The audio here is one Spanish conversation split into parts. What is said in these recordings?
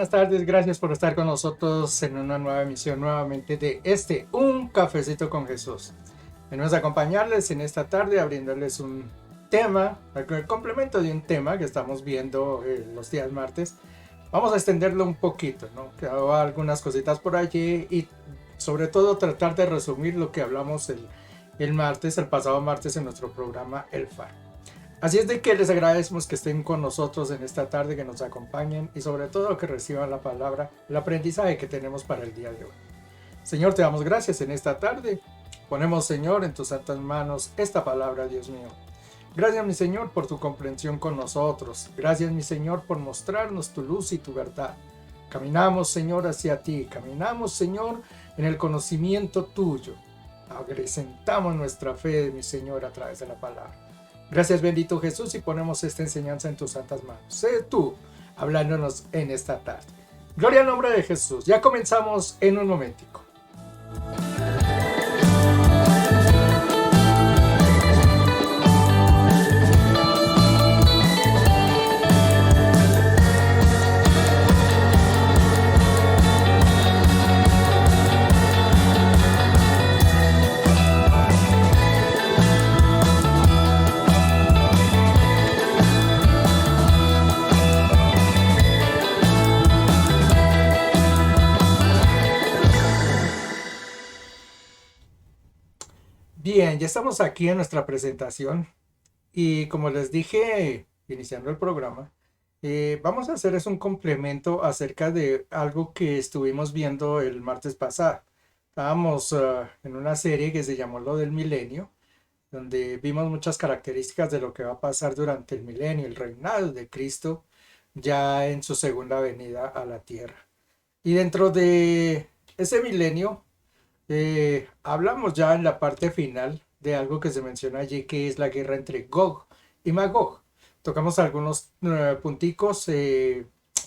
buenas tardes, gracias por estar con nosotros en una nueva emisión nuevamente de Un Cafecito con Jesús. Venimos a acompañarles en esta tarde abriéndoles un tema, el complemento de un tema que estamos viendo los días martes. Vamos a extenderlo un poquito, ¿no? Quedaba algunas cositas por allí y sobre todo tratar de resumir lo que hablamos el pasado martes en nuestro programa El Faro. Así es de que les agradecemos que estén con nosotros en esta tarde, que nos acompañen y sobre todo que reciban la palabra, el aprendizaje que tenemos para el día de hoy. Señor, te damos gracias en esta tarde. Ponemos, Señor, en tus santas manos esta palabra, Dios mío. Gracias, mi Señor, por tu comprensión con nosotros. Gracias, mi Señor, por mostrarnos tu luz y tu verdad. Caminamos, Señor, hacia ti. Caminamos, Señor, en el conocimiento tuyo. Acrecentamos nuestra fe, mi Señor, a través de la palabra. Gracias, bendito Jesús, y ponemos esta enseñanza en tus santas manos. Sé tú hablándonos en esta tarde. Gloria al nombre de Jesús. Ya comenzamos en un momentico. Bien, ya estamos aquí en nuestra presentación y como les dije iniciando el programa, vamos a hacer es un complemento acerca de algo que estuvimos viendo el martes pasado. Estábamos en una serie que se llamó Lo del Milenio, donde vimos muchas características de lo que va a pasar durante el milenio, el reinado de Cristo ya en su segunda venida a la tierra. Y dentro de ese milenio, hablamos ya en la parte final de algo que se menciona allí, que es la guerra entre Gog y Magog. Tocamos algunos punticos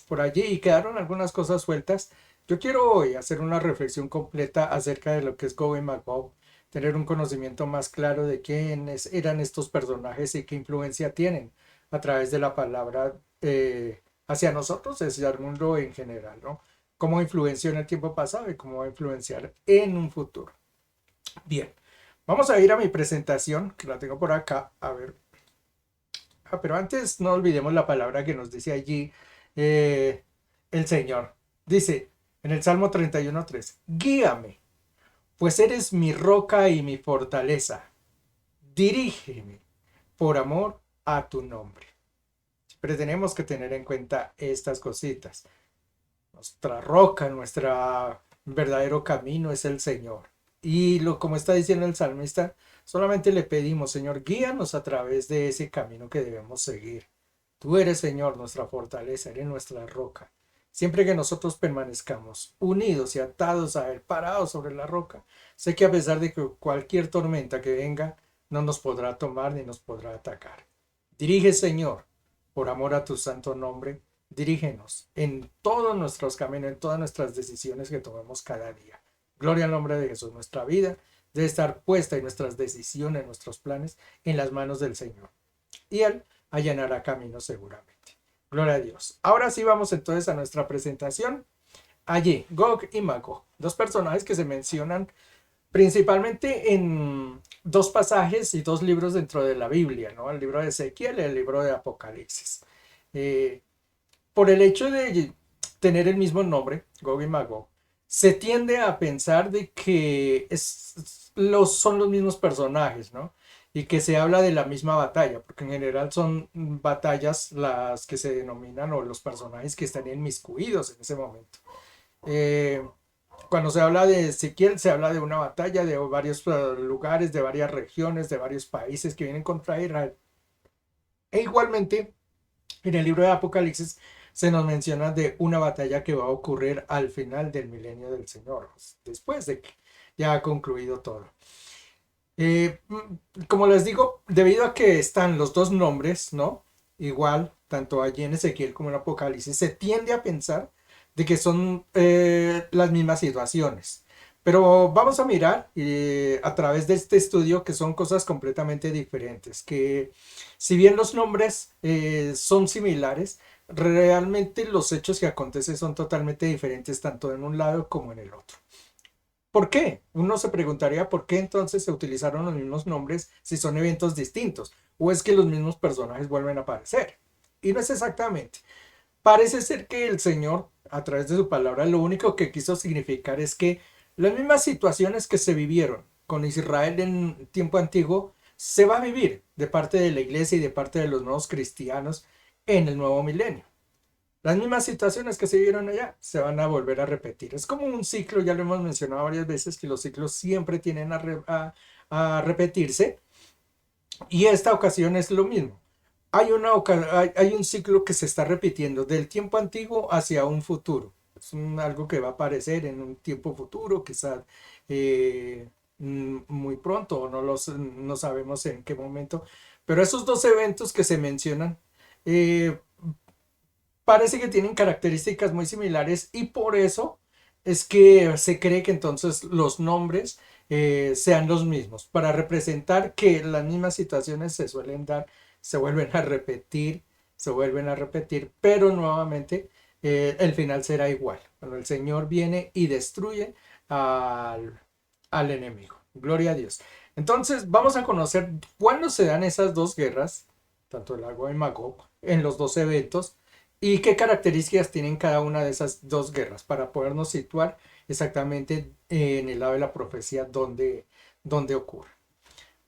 por allí y quedaron algunas cosas sueltas. Yo quiero hoy hacer una reflexión completa acerca de lo que es Gog y Magog, tener un conocimiento más claro de quiénes eran estos personajes y qué influencia tienen a través de la palabra hacia nosotros, hacia el mundo en general, ¿no? Cómo influenció en el tiempo pasado y cómo va a influenciar en un futuro. Bien, vamos a ir a mi presentación, que la tengo por acá. A ver. Pero antes no olvidemos la palabra que nos dice allí el Señor. Dice en el Salmo 31:3, guíame, pues eres mi roca y mi fortaleza. Dirígeme por amor a tu nombre. Siempre tenemos que tener en cuenta estas cositas. Nuestra roca, nuestro verdadero camino es el Señor. Y como está diciendo el salmista, solamente le pedimos, Señor, guíanos a través de ese camino que debemos seguir. Tú eres, Señor, nuestra fortaleza, eres nuestra roca. Siempre que nosotros permanezcamos unidos y atados a Él, parados sobre la roca, sé que a pesar de que cualquier tormenta que venga, no nos podrá tomar ni nos podrá atacar. Dirige, Señor, por amor a tu santo nombre, dirígenos en todos nuestros caminos, en todas nuestras decisiones que tomemos cada día. Gloria al nombre de Jesús. Nuestra vida debe estar puesta y nuestras decisiones, nuestros planes en las manos del Señor. Y Él allanará caminos seguramente. Gloria a Dios. Ahora sí vamos entonces a nuestra presentación. Allí, Gog y Magog, dos personajes que se mencionan principalmente en dos pasajes y dos libros dentro de la Biblia, ¿no? El libro de Ezequiel y el libro de Apocalipsis. Por el hecho de tener el mismo nombre, Gog y Magog, se tiende a pensar de que son los mismos personajes, ¿no? Y que se habla de la misma batalla, porque en general son batallas las que se denominan o los personajes que están inmiscuidos en ese momento. Cuando se habla de Ezequiel, se habla de una batalla de varios lugares, de varias regiones, de varios países que vienen contra Israel. E igualmente, en el libro de Apocalipsis se nos menciona de una batalla que va a ocurrir al final del milenio del Señor, después de que ya ha concluido todo. Como les digo, debido a que están los dos nombres, ¿no? Igual, tanto allí en Ezequiel como en Apocalipsis, se tiende a pensar de que son las mismas situaciones. Pero vamos a mirar a través de este estudio que son cosas completamente diferentes, que si bien los nombres son similares, realmente los hechos que acontecen son totalmente diferentes tanto en un lado como en el otro. ¿Por qué? Uno se preguntaría por qué entonces se utilizaron los mismos nombres si son eventos distintos, o es que los mismos personajes vuelven a aparecer. Y no es exactamente. Parece ser que el Señor, a través de su palabra, lo único que quiso significar es que las mismas situaciones que se vivieron con Israel en tiempo antiguo, se va a vivir de parte de la iglesia y de parte de los nuevos cristianos en el nuevo milenio. Las mismas situaciones que se vieron allá se van a volver a repetir. Es como un ciclo, ya lo hemos mencionado varias veces, que los ciclos siempre tienen a repetirse y esta ocasión es lo mismo. Hay un ciclo que se está repitiendo del tiempo antiguo hacia un futuro. Es algo que va a aparecer en un tiempo futuro, quizás muy pronto, o no sabemos en qué momento. Pero esos dos eventos que se mencionan eh, parece que tienen características muy similares y por eso es que se cree que entonces los nombres sean los mismos, para representar que las mismas situaciones se suelen dar, se vuelven a repetir, se vuelven a repetir, pero nuevamente el final será igual, cuando el Señor viene y destruye al, al enemigo. Gloria a Dios. Entonces vamos a conocer cuándo se dan esas dos guerras, tanto el Agua y Magog, en los dos eventos y qué características tienen cada una de esas dos guerras para podernos situar exactamente en el lado de la profecía donde ocurre.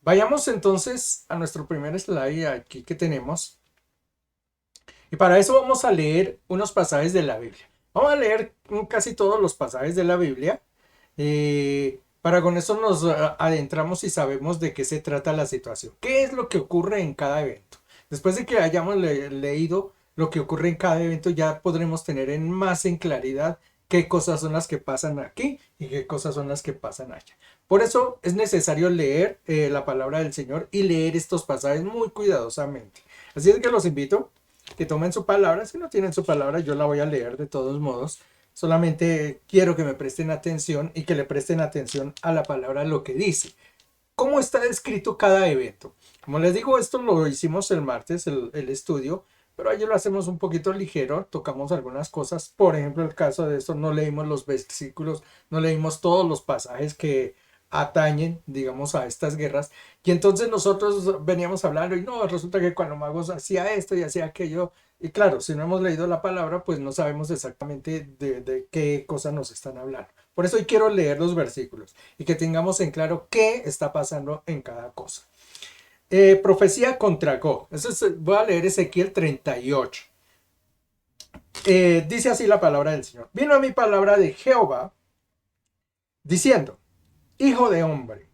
Vayamos entonces a nuestro primer slide aquí que tenemos. Y para eso vamos a leer unos pasajes de la Biblia. Vamos a leer casi todos los pasajes de la Biblia. Para con eso nos adentramos y sabemos de qué se trata la situación. ¿Qué es lo que ocurre en cada evento? Después de que hayamos leído lo que ocurre en cada evento, ya podremos tener más en claridad qué cosas son las que pasan aquí y qué cosas son las que pasan allá. Por eso es necesario leer la palabra del Señor y leer estos pasajes muy cuidadosamente. Así es que los invito que tomen su palabra. Si no tienen su palabra, yo la voy a leer de todos modos. Solamente quiero que me presten atención y que le presten atención a la palabra, lo que dice. ¿Cómo está descrito cada evento? Como les digo, esto lo hicimos el martes, el estudio, pero ayer lo hacemos un poquito ligero, tocamos algunas cosas. Por ejemplo, el caso de esto, no leímos los versículos, no leímos todos los pasajes que atañen, digamos, a estas guerras. Y entonces nosotros veníamos hablando y no, resulta que cuando Magos hacía esto y hacía aquello, y claro, si no hemos leído la palabra, pues no sabemos exactamente de qué cosa nos están hablando. Por eso hoy quiero leer los versículos y que tengamos en claro qué está pasando en cada cosa. Profecía contra Gog. Voy a leer Ezequiel 38. Dice así la palabra del Señor. Vino a mi palabra de Jehová diciendo: Hijo de hombre,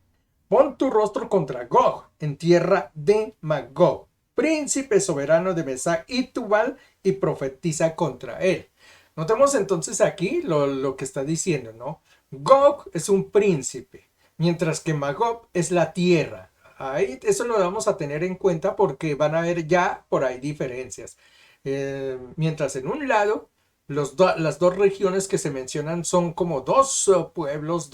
pon tu rostro contra Gog en tierra de Magog, príncipe soberano de Mesach y Tubal, y profetiza contra él. Notemos entonces aquí lo que está diciendo, ¿no? Gog es un príncipe, mientras que Magog es la tierra. Ahí, eso lo vamos a tener en cuenta porque van a haber ya por ahí diferencias. Mientras en un lado las dos regiones que se mencionan son como dos pueblos,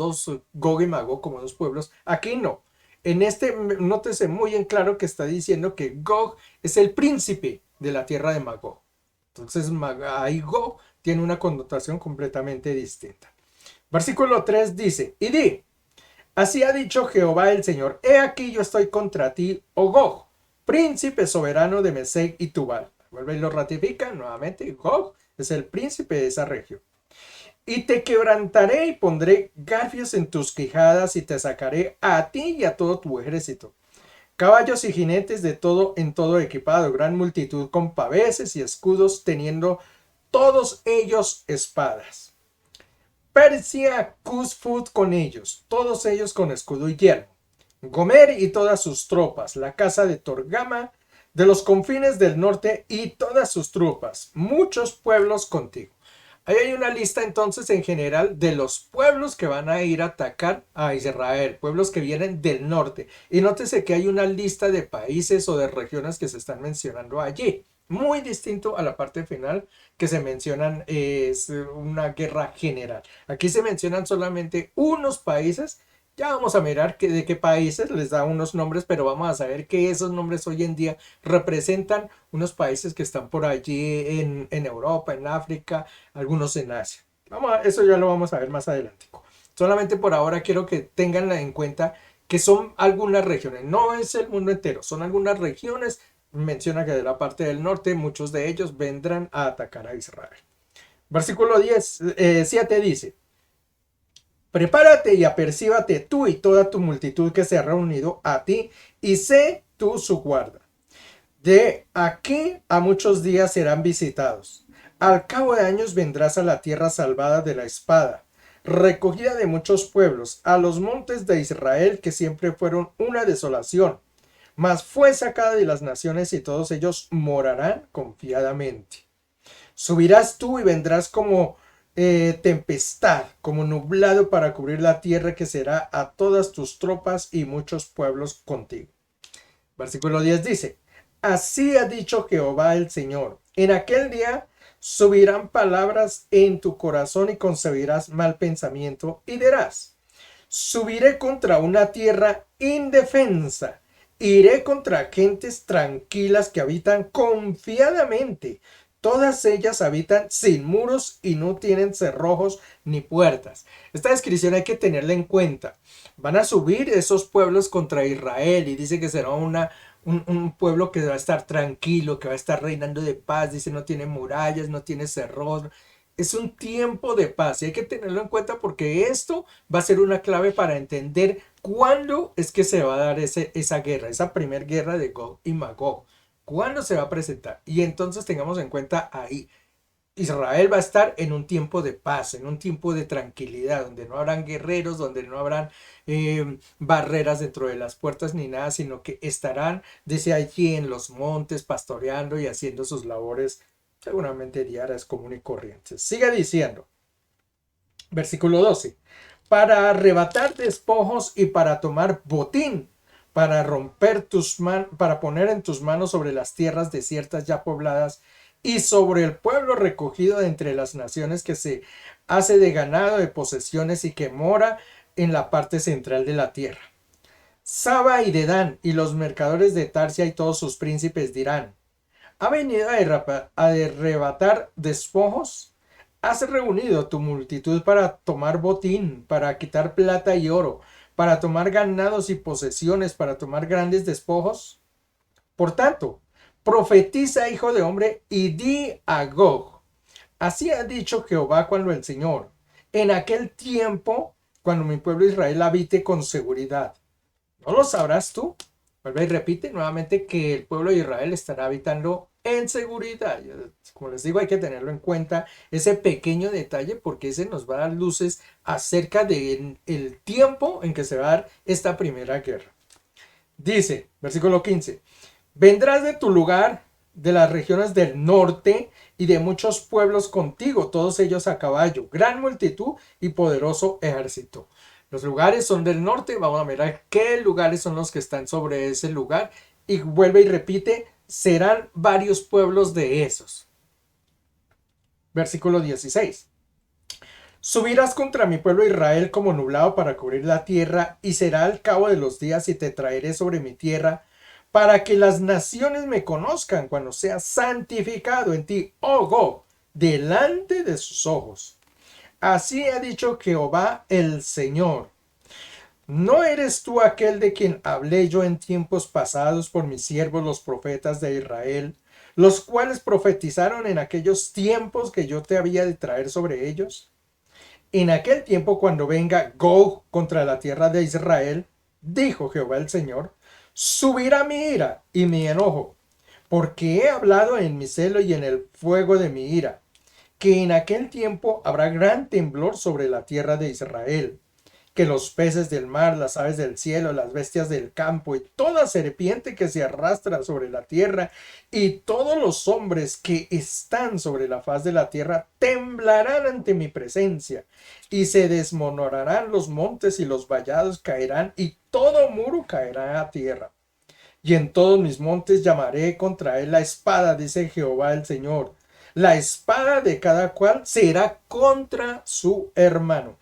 Gog y Magog, como dos pueblos. Aquí no. En este, nótese muy en claro que está diciendo que Gog es el príncipe de la tierra de Magog. Entonces, ahí Gog tiene una connotación completamente distinta. Versículo 3 dice: Y di, así ha dicho Jehová el Señor: He aquí yo estoy contra ti, oh Gog, príncipe soberano de Mesec y Tubal. Vuelve y lo ratifica nuevamente. Gog es el príncipe de esa región. Y te quebrantaré y pondré garfios en tus quijadas y te sacaré a ti y a todo tu ejército. Caballos y jinetes de todo en todo equipado, gran multitud con paveses y escudos, teniendo todos ellos espadas. Persia, Cusfut con ellos, todos ellos con escudo y yelmo. Gomer y todas sus tropas, la casa de Torgama, de los confines del norte y todas sus tropas, muchos pueblos contigo. Ahí hay una lista entonces en general de los pueblos que van a ir a atacar a Israel, pueblos que vienen del norte. Y nótese que hay una lista de países o de regiones que se están mencionando allí. Muy distinto a la parte final que se mencionan, es una guerra general. Aquí se mencionan solamente unos países Ya vamos a mirar de qué países les da unos nombres, pero vamos a saber que esos nombres hoy en día representan unos países que están por allí en Europa, en África, algunos en Asia. Eso ya lo vamos a ver más adelante. Solamente por ahora quiero que tengan en cuenta que son algunas regiones, no es el mundo entero, son algunas regiones. Menciona que de la parte del norte muchos de ellos vendrán a atacar a Israel. Versículo 7 dice: prepárate y apercíbate tú y toda tu multitud que se ha reunido a ti, y sé tú su guarda. De aquí a muchos días serán visitados. Al cabo de años vendrás a la tierra salvada de la espada, recogida de muchos pueblos, a los montes de Israel que siempre fueron una desolación, mas fue sacada de las naciones y todos ellos morarán confiadamente. Subirás tú y vendrás como tempestad, como nublado para cubrir la tierra que será a todas tus tropas y muchos pueblos contigo. Versículo 10 dice: así ha dicho Jehová el Señor, en aquel día subirán palabras en tu corazón y concebirás mal pensamiento y dirás: subiré contra una tierra indefensa, iré contra gentes tranquilas que habitan confiadamente. Todas ellas habitan sin muros y no tienen cerrojos ni puertas. Esta descripción hay que tenerla en cuenta. Van a subir esos pueblos contra Israel y dice que será un pueblo que va a estar tranquilo, que va a estar reinando de paz. Dice, no tiene murallas, no tiene cerrojos. Es un tiempo de paz y hay que tenerlo en cuenta porque esto va a ser una clave para entender cuándo es que se va a dar esa guerra, esa primera guerra de Gog y Magog. ¿Cuándo se va a presentar? Y entonces tengamos en cuenta ahí, Israel va a estar en un tiempo de paz, en un tiempo de tranquilidad, donde no habrán guerreros, donde no habrán barreras dentro de las puertas ni nada, sino que estarán desde allí en los montes pastoreando y haciendo sus labores seguramente diarias, comunes y corrientes. Sigue diciendo, versículo 12, para arrebatar despojos y para tomar botín, para romper para poner en tus manos sobre las tierras desiertas ya pobladas y sobre el pueblo recogido de entre las naciones que se hace de ganado, de posesiones y que mora en la parte central de la tierra. Saba y Dedán y los mercaderes de Tarsia y todos sus príncipes dirán: ¿ha venido a arrebatar despojos? ¿Has reunido tu multitud para tomar botín, para quitar plata y oro, para tomar ganados y posesiones, para tomar grandes despojos? Por tanto, profetiza, hijo de hombre, y di a Gog: así ha dicho Jehová cuando el Señor, en aquel tiempo, cuando mi pueblo Israel habite con seguridad. ¿No lo sabrás tú? Vuelve y repite nuevamente que el pueblo de Israel estará habitando en seguridad. Como les digo, hay que tenerlo en cuenta ese pequeño detalle porque ese nos va a dar luces acerca del tiempo en que se va a dar esta primera guerra. Dice, versículo 15, vendrás de tu lugar, de las regiones del norte y de muchos pueblos contigo, todos ellos a caballo, gran multitud y poderoso ejército. Los lugares son del norte, vamos a mirar qué lugares son los que están sobre ese lugar y vuelve y repite, serán varios pueblos de esos. Versículo 16. Subirás contra mi pueblo Israel como nublado para cubrir la tierra, y será al cabo de los días y te traeré sobre mi tierra, para que las naciones me conozcan cuando sea santificado en ti, oh Gog, delante de sus ojos. Así ha dicho Jehová el Señor. ¿No eres tú aquel de quien hablé yo en tiempos pasados por mis siervos los profetas de Israel, los cuales profetizaron en aquellos tiempos que yo te había de traer sobre ellos? En aquel tiempo, cuando venga Gog contra la tierra de Israel, dijo Jehová el Señor, subirá mi ira y mi enojo, porque he hablado en mi celo y en el fuego de mi ira, que en aquel tiempo habrá gran temblor sobre la tierra de Israel, que los peces del mar, las aves del cielo, las bestias del campo y toda serpiente que se arrastra sobre la tierra y todos los hombres que están sobre la faz de la tierra temblarán ante mi presencia, y se desmoronarán los montes y los vallados caerán y todo muro caerá a tierra. Y en todos mis montes llamaré contra él la espada, dice Jehová el Señor. La espada de cada cual será contra su hermano.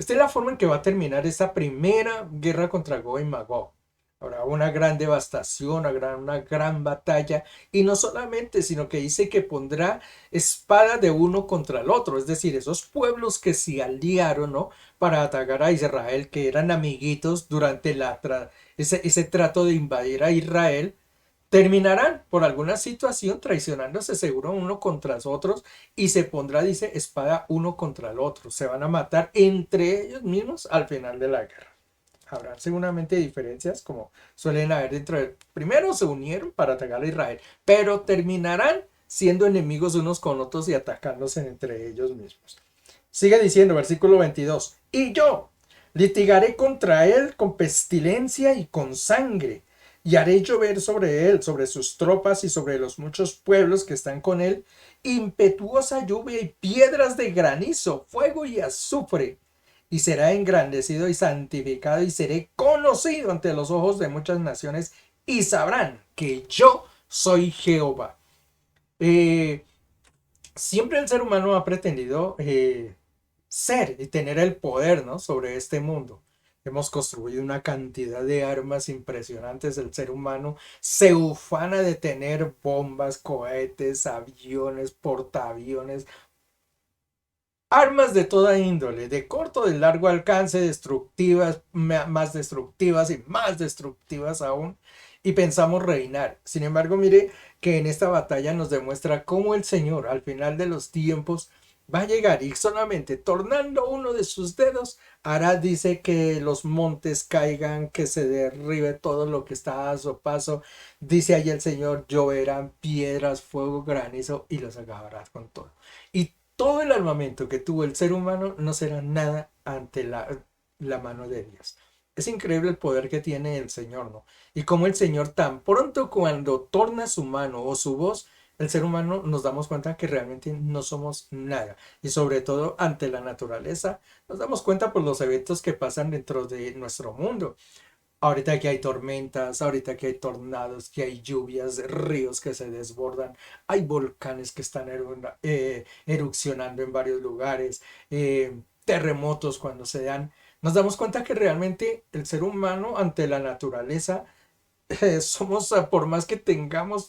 Esta es la forma en que va a terminar esa primera guerra contra Gog y Magog. Habrá una gran devastación, una gran batalla, y no solamente, sino que dice que pondrá espada de uno contra el otro, es decir, esos pueblos que se aliaron, ¿no? Para atacar a Israel, que eran amiguitos durante ese trato de invadir a Israel, terminarán por alguna situación traicionándose seguro uno contra los otros y se pondrá, dice, espada uno contra el otro. Se van a matar entre ellos mismos al final de la guerra. Habrá seguramente diferencias como suelen haber dentro de... Primero se unieron para atacar a Israel, pero terminarán siendo enemigos unos con otros y atacándose entre ellos mismos. Sigue diciendo, versículo 22. Y yo litigaré contra él con pestilencia y con sangre, y haré llover sobre él, sobre sus tropas y sobre los muchos pueblos que están con él, impetuosa lluvia y piedras de granizo, fuego y azufre. Y será engrandecido y santificado y seré conocido ante los ojos de muchas naciones y sabrán que yo soy Jehová. Eh, Siempre el ser humano ha pretendido ser y tener el poder, ¿no? Sobre este mundo. Hemos construido una cantidad de armas impresionantes. El ser humano se ufana de tener bombas, cohetes, aviones, portaaviones, armas de toda índole, de corto, de largo alcance, destructivas, más destructivas y más destructivas aún, y pensamos reinar. Sin embargo, mire que en esta batalla nos demuestra cómo el Señor al final de los tiempos va a llegar y solamente tornando uno de sus dedos hará, dice, que los montes caigan, que se derribe todo lo que está a su paso. Dice ahí el Señor, lloverán piedras, fuego, granizo y los acabarás con todo. Y todo el armamento que tuvo el ser humano no será nada ante la mano de Dios. Es increíble el poder que tiene el Señor, ¿no? Y como el Señor tan pronto cuando torna su mano o su voz, el ser humano nos damos cuenta que realmente no somos nada. Y sobre todo ante la naturaleza, nos damos cuenta por los eventos que pasan dentro de nuestro mundo. Ahorita que hay tormentas, ahorita que hay tornados, que hay lluvias, ríos que se desbordan, hay volcanes que están erupcionando en varios lugares, terremotos cuando se dan, nos damos cuenta que realmente el ser humano ante la naturaleza somos, por más que tengamos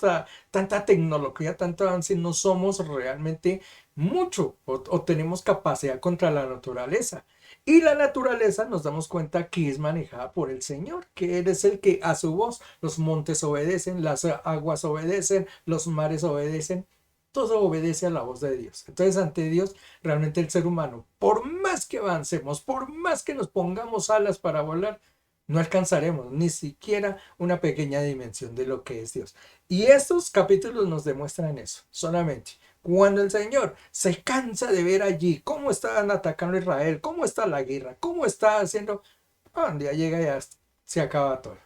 tanta tecnología, tanto avance, no somos realmente mucho o tenemos capacidad contra la naturaleza. Y la naturaleza nos damos cuenta que es manejada por el Señor, que Él es el que a su voz los montes obedecen, las aguas obedecen, los mares obedecen, todo obedece a la voz de Dios. Entonces ante Dios realmente el ser humano, por más que avancemos, por más que nos pongamos alas para volar, no alcanzaremos ni siquiera una pequeña dimensión de lo que es Dios. Y estos capítulos nos demuestran eso, solamente. Cuando el Señor se cansa de ver allí cómo están atacando a Israel, cómo está la guerra, cómo está haciendo, un día llega y ya se acaba todo.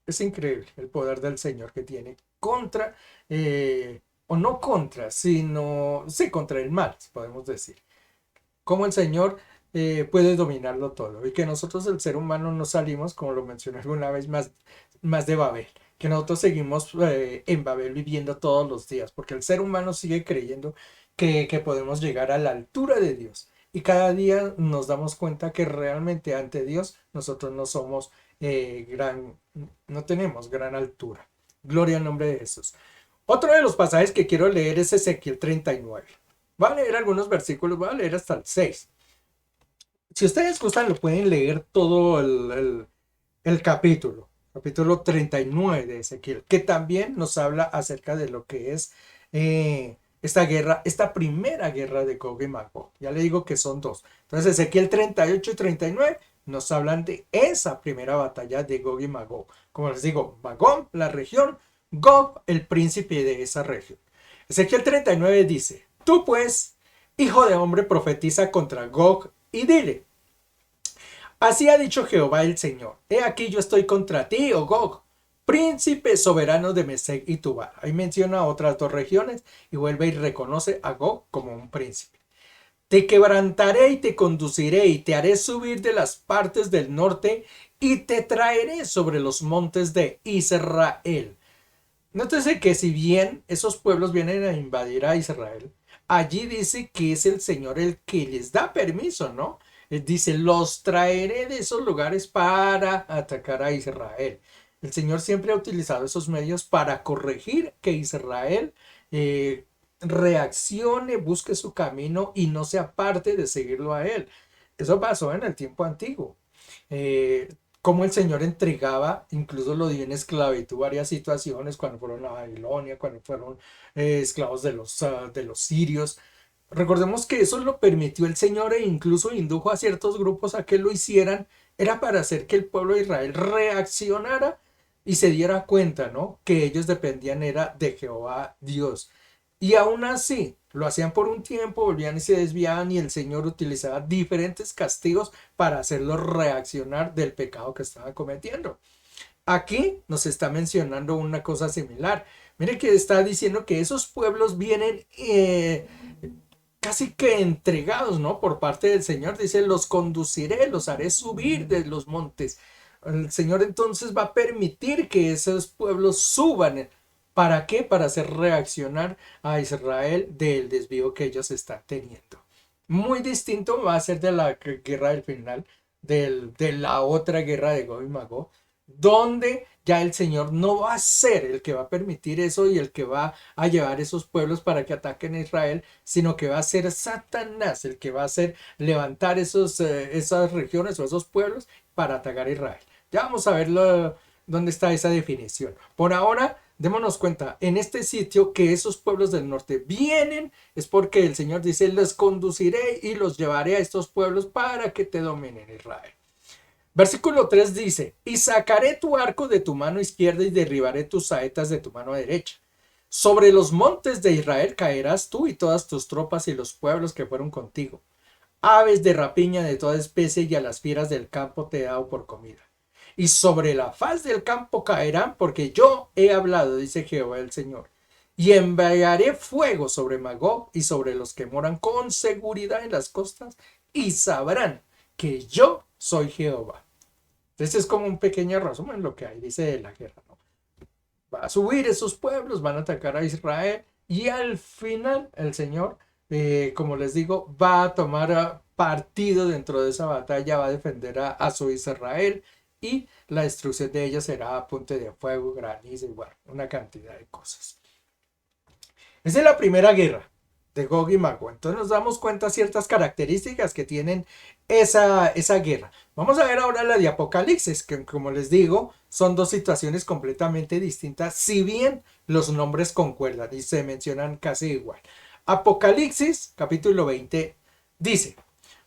Es increíble el poder del Señor que tiene contra, o no contra, sino, sí, contra el mal, podemos decir. Cómo el Señor puede dominarlo todo y que nosotros el ser humano no salimos, como lo mencioné alguna vez, más de Babel, que nosotros seguimos en Babel viviendo todos los días, porque el ser humano sigue creyendo que podemos llegar a la altura de Dios y cada día nos damos cuenta que realmente ante Dios nosotros no somos no tenemos gran altura. Gloria al nombre de Jesús. Otro de los pasajes que quiero leer es Ezequiel 39. Voy a leer algunos versículos, voy a leer hasta el 6. Si ustedes gustan, lo pueden leer todo el capítulo 39 de Ezequiel, que también nos habla acerca de lo que es esta guerra, esta primera guerra de Gog y Magog. Ya le digo que son dos. Entonces, Ezequiel 38 y 39 nos hablan de esa primera batalla de Gog y Magog. Como les digo, Magog, la región, Gog, el príncipe de esa región. Ezequiel 39 dice: Tú pues, hijo de hombre, profetiza contra Gog y dile: Así ha dicho Jehová el Señor: He aquí yo estoy contra ti, oh Gog, príncipe soberano de Mesec y Tubal. Ahí menciona otras dos regiones y vuelve y reconoce a Gog como un príncipe. Te quebrantaré y te conduciré y te haré subir de las partes del norte y te traeré sobre los montes de Israel. Nótese que si bien esos pueblos vienen a invadir a Israel, allí dice que es el Señor el que les da permiso, ¿no? dice, los traeré de esos lugares para atacar a Israel. El Señor siempre ha utilizado esos medios para corregir que Israel reaccione, busque su camino y no se aparte de seguirlo a Él. Eso pasó en el tiempo antiguo. Eh, Como el Señor entregaba, incluso lo dio en esclavitud varias situaciones, cuando fueron a Babilonia, cuando fueron esclavos de los sirios. Recordemos que eso lo permitió el Señor e incluso indujo a ciertos grupos a que lo hicieran. Era para hacer que el pueblo de Israel reaccionara y se diera cuenta, ¿no? Que ellos dependían era de Jehová Dios. Y aún así, lo hacían por un tiempo, volvían y se desviaban y el Señor utilizaba diferentes castigos para hacerlos reaccionar del pecado que estaban cometiendo. Aquí nos está mencionando una cosa similar. Mire que está diciendo que esos pueblos vienen casi que entregados, ¿no? Por parte del Señor. Dice, los conduciré, los haré subir de los montes. El Señor entonces va a permitir que esos pueblos suban. ¿Para qué? Para hacer reaccionar a Israel del desvío que ellos están teniendo. Muy distinto va a ser de la guerra del final, de la otra guerra de Gog y Magog, donde ya el Señor no va a ser el que va a permitir eso y el que va a llevar esos pueblos para que ataquen a Israel, sino que va a ser Satanás el que va a hacer levantar esas regiones o esos pueblos para atacar a Israel. Ya vamos a ver dónde está esa definición. Por ahora, démonos cuenta, en este sitio que esos pueblos del norte vienen, es porque el Señor dice, los conduciré y los llevaré a estos pueblos para que te dominen Israel. Versículo 3 dice, y sacaré tu arco de tu mano izquierda y derribaré tus saetas de tu mano derecha. Sobre los montes de Israel caerás tú y todas tus tropas y los pueblos que fueron contigo. Aves de rapiña de toda especie y a las fieras del campo te he dado por comida. Y sobre la faz del campo caerán porque yo he hablado, dice Jehová el Señor. Y enviaré fuego sobre Magog y sobre los que moran con seguridad en las costas y sabrán que yo soy Jehová. Entonces es como un pequeño resumen de lo que hay, dice de la guerra, ¿no? Va a subir esos pueblos, van a atacar a Israel y al final el Señor, como les digo, va a tomar partido dentro de esa batalla, va a defender a su Israel y la destrucción de ella será a punta de fuego, granizo y bueno, una cantidad de cosas. Esa es la primera guerra de Gog y Magog. Entonces nos damos cuenta de ciertas características que tienen esa guerra. Vamos a ver ahora la de Apocalipsis, que como les digo, son dos situaciones completamente distintas, si bien los nombres concuerdan y se mencionan casi igual. Apocalipsis, capítulo 20, dice,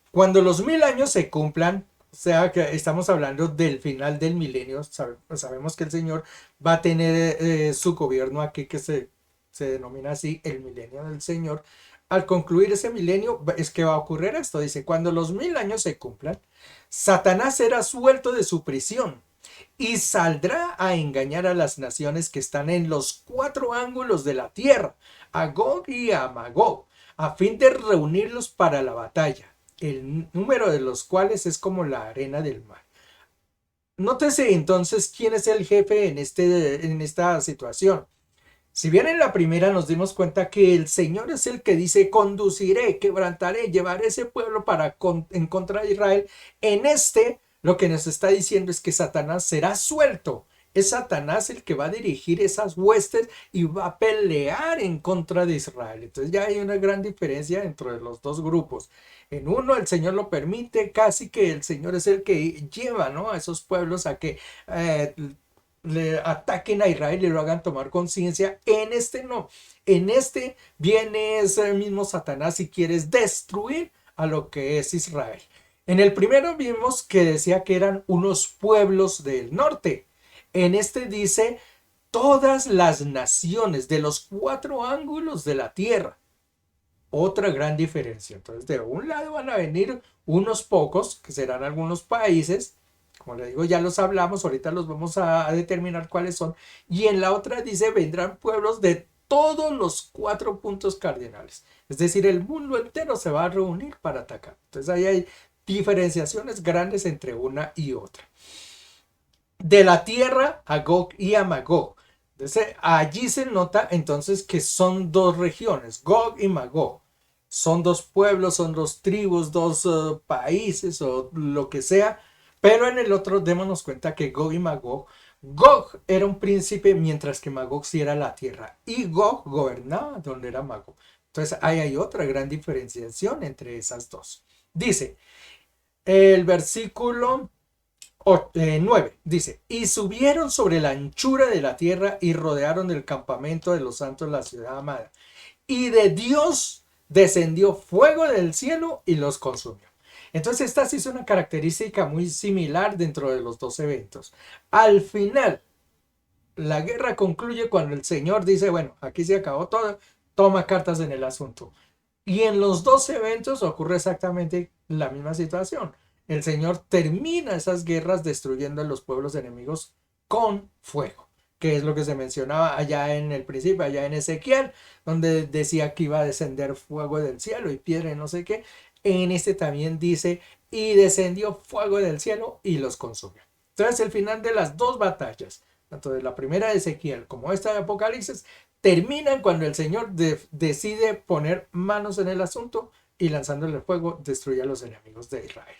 cuando los 1000 años se cumplan, o sea que estamos hablando del final del milenio, sabemos que el Señor va a tener su gobierno aquí que se denomina así el milenio del Señor. Al concluir ese milenio es que va a ocurrir esto. Dice, cuando los 1000 años se cumplan, Satanás será suelto de su prisión y saldrá a engañar a las naciones que están en los 4 ángulos de la tierra, a Gog y a Magog, a fin de reunirlos para la batalla, el número de los cuales es como la arena del mar. Nótese entonces quién es el jefe en esta situación. Si bien en la primera nos dimos cuenta que el Señor es el que dice, conduciré, quebrantaré, llevaré ese pueblo en contra de Israel, en este lo que nos está diciendo es que Satanás será suelto. Es Satanás el que va a dirigir esas huestes y va a pelear en contra de Israel. Entonces ya hay una gran diferencia entre los dos grupos. En uno el Señor lo permite, casi que el Señor es el que lleva, ¿no?, a esos pueblos a que le ataquen a Israel y lo hagan tomar conciencia. En este no, en este viene ese mismo Satanás y quieres destruir a lo que es Israel. En el primero vimos que decía que eran unos pueblos del norte. En este dice todas las naciones de los 4 ángulos de la tierra. Otra gran diferencia. Entonces de un lado van a venir unos pocos, que serán algunos países, como les digo, ya los hablamos, ahorita los vamos a determinar cuáles son. Y en la otra dice, vendrán pueblos de todos los 4 puntos cardinales. Es decir, el mundo entero se va a reunir para atacar. Entonces ahí hay diferenciaciones grandes entre una y otra. De la tierra a Gog y a Magog. Entonces allí se nota entonces que son dos regiones, Gog y Magog. son dos pueblos, son dos tribus, dos países o lo que sea, pero en el otro démonos cuenta que Gog y Magog, Gog era un príncipe mientras que Magog sí era la tierra y Gog gobernaba donde era Magog. Entonces ahí hay otra gran diferenciación entre esas dos. Dice el versículo 9, dice, y subieron sobre la anchura de la tierra y rodearon el campamento de los santos, la ciudad amada. Y de Dios descendió fuego del cielo y los consumió. Entonces esta sí es una característica muy similar dentro de los dos eventos. Al final, la guerra concluye cuando el Señor dice, bueno, aquí se acabó todo, toma cartas en el asunto. Y en los dos eventos ocurre exactamente la misma situación. El Señor termina esas guerras destruyendo a los pueblos enemigos con fuego, que es lo que se mencionaba allá en el principio, allá en Ezequiel, donde decía que iba a descender fuego del cielo y piedra y no sé qué. En este también dice, y descendió fuego del cielo y los consumió. Entonces el final de las dos batallas, tanto de la primera de Ezequiel como esta de Apocalipsis, terminan cuando el Señor decide poner manos en el asunto y lanzándole fuego destruye a los enemigos de Israel.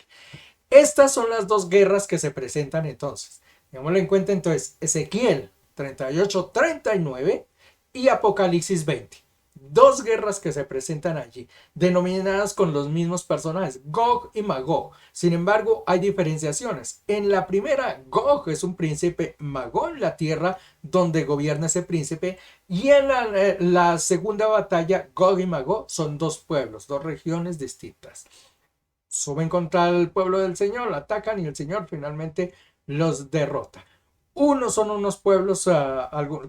Estas son las dos guerras que se presentan entonces. Tengámoslo en cuenta entonces Ezequiel 38-39 y Apocalipsis 20. Dos guerras que se presentan allí, denominadas con los mismos personajes, Gog y Magog. Sin embargo, hay diferenciaciones. En la primera, Gog es un príncipe, Magog en la tierra donde gobierna ese príncipe. Y en la segunda batalla, Gog y Magog son dos pueblos, dos regiones distintas. Suben contra el pueblo del Señor, atacan y el Señor finalmente los derrota. Unos son unos pueblos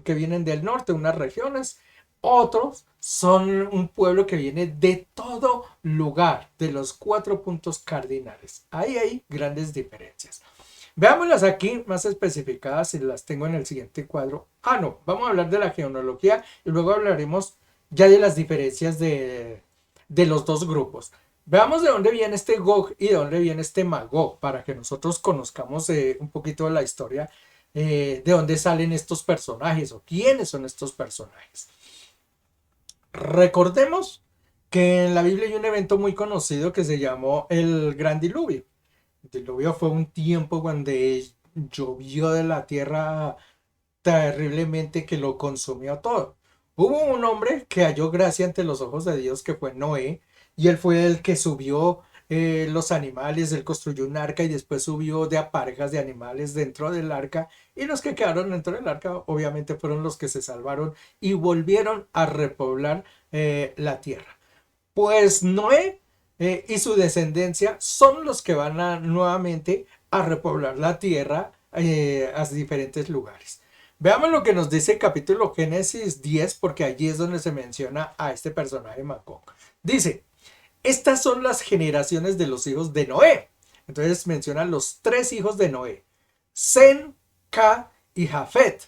que vienen del norte, unas regiones. Otros son un pueblo que viene de todo lugar, de los 4 puntos cardinales. Ahí hay grandes diferencias. Veámoslas aquí más especificadas y las tengo en el siguiente cuadro. No, vamos a hablar de la genealogía y luego hablaremos ya de las diferencias de los dos grupos. Veamos de dónde viene este Gog y de dónde viene este Magog, para que nosotros conozcamos un poquito de la historia, de dónde salen estos personajes o quiénes son estos personajes. Recordemos que en la Biblia hay un evento muy conocido que se llamó el Gran Diluvio. El diluvio fue un tiempo cuando llovió de la tierra terriblemente que lo consumió todo. Hubo un hombre que halló gracia ante los ojos de Dios que fue Noé, y él fue el que subió los animales, él construyó un arca y después subió de a parejas de animales dentro del arca, y los que quedaron dentro del arca obviamente fueron los que se salvaron y volvieron a repoblar la tierra. Pues Noé y su descendencia son los que van nuevamente a repoblar la tierra a diferentes lugares. Veamos lo que nos dice el capítulo Génesis 10, porque allí es donde se menciona a este personaje Magog. Dice, estas son las generaciones de los hijos de Noé. Entonces menciona los tres hijos de Noé, Sem, Ca y Jafet,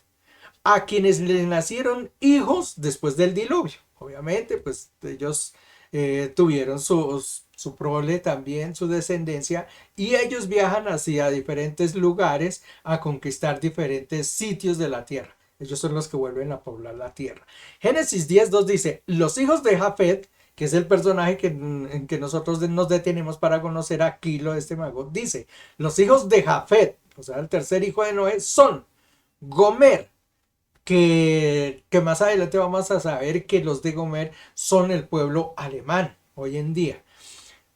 a quienes le nacieron hijos después del diluvio. Obviamente, pues ellos tuvieron su prole también, su descendencia, y ellos viajan hacia diferentes lugares a conquistar diferentes sitios de la tierra. Ellos son los que vuelven a poblar la tierra. Génesis 10:2 dice, los hijos de Jafet, que es el personaje en que nosotros nos detenemos para conocer a Kilo, este mago, dice, los hijos de Jafet, o sea, el tercer hijo de Noé, son Gomer, que más adelante vamos a saber que los de Gomer son el pueblo alemán hoy en día.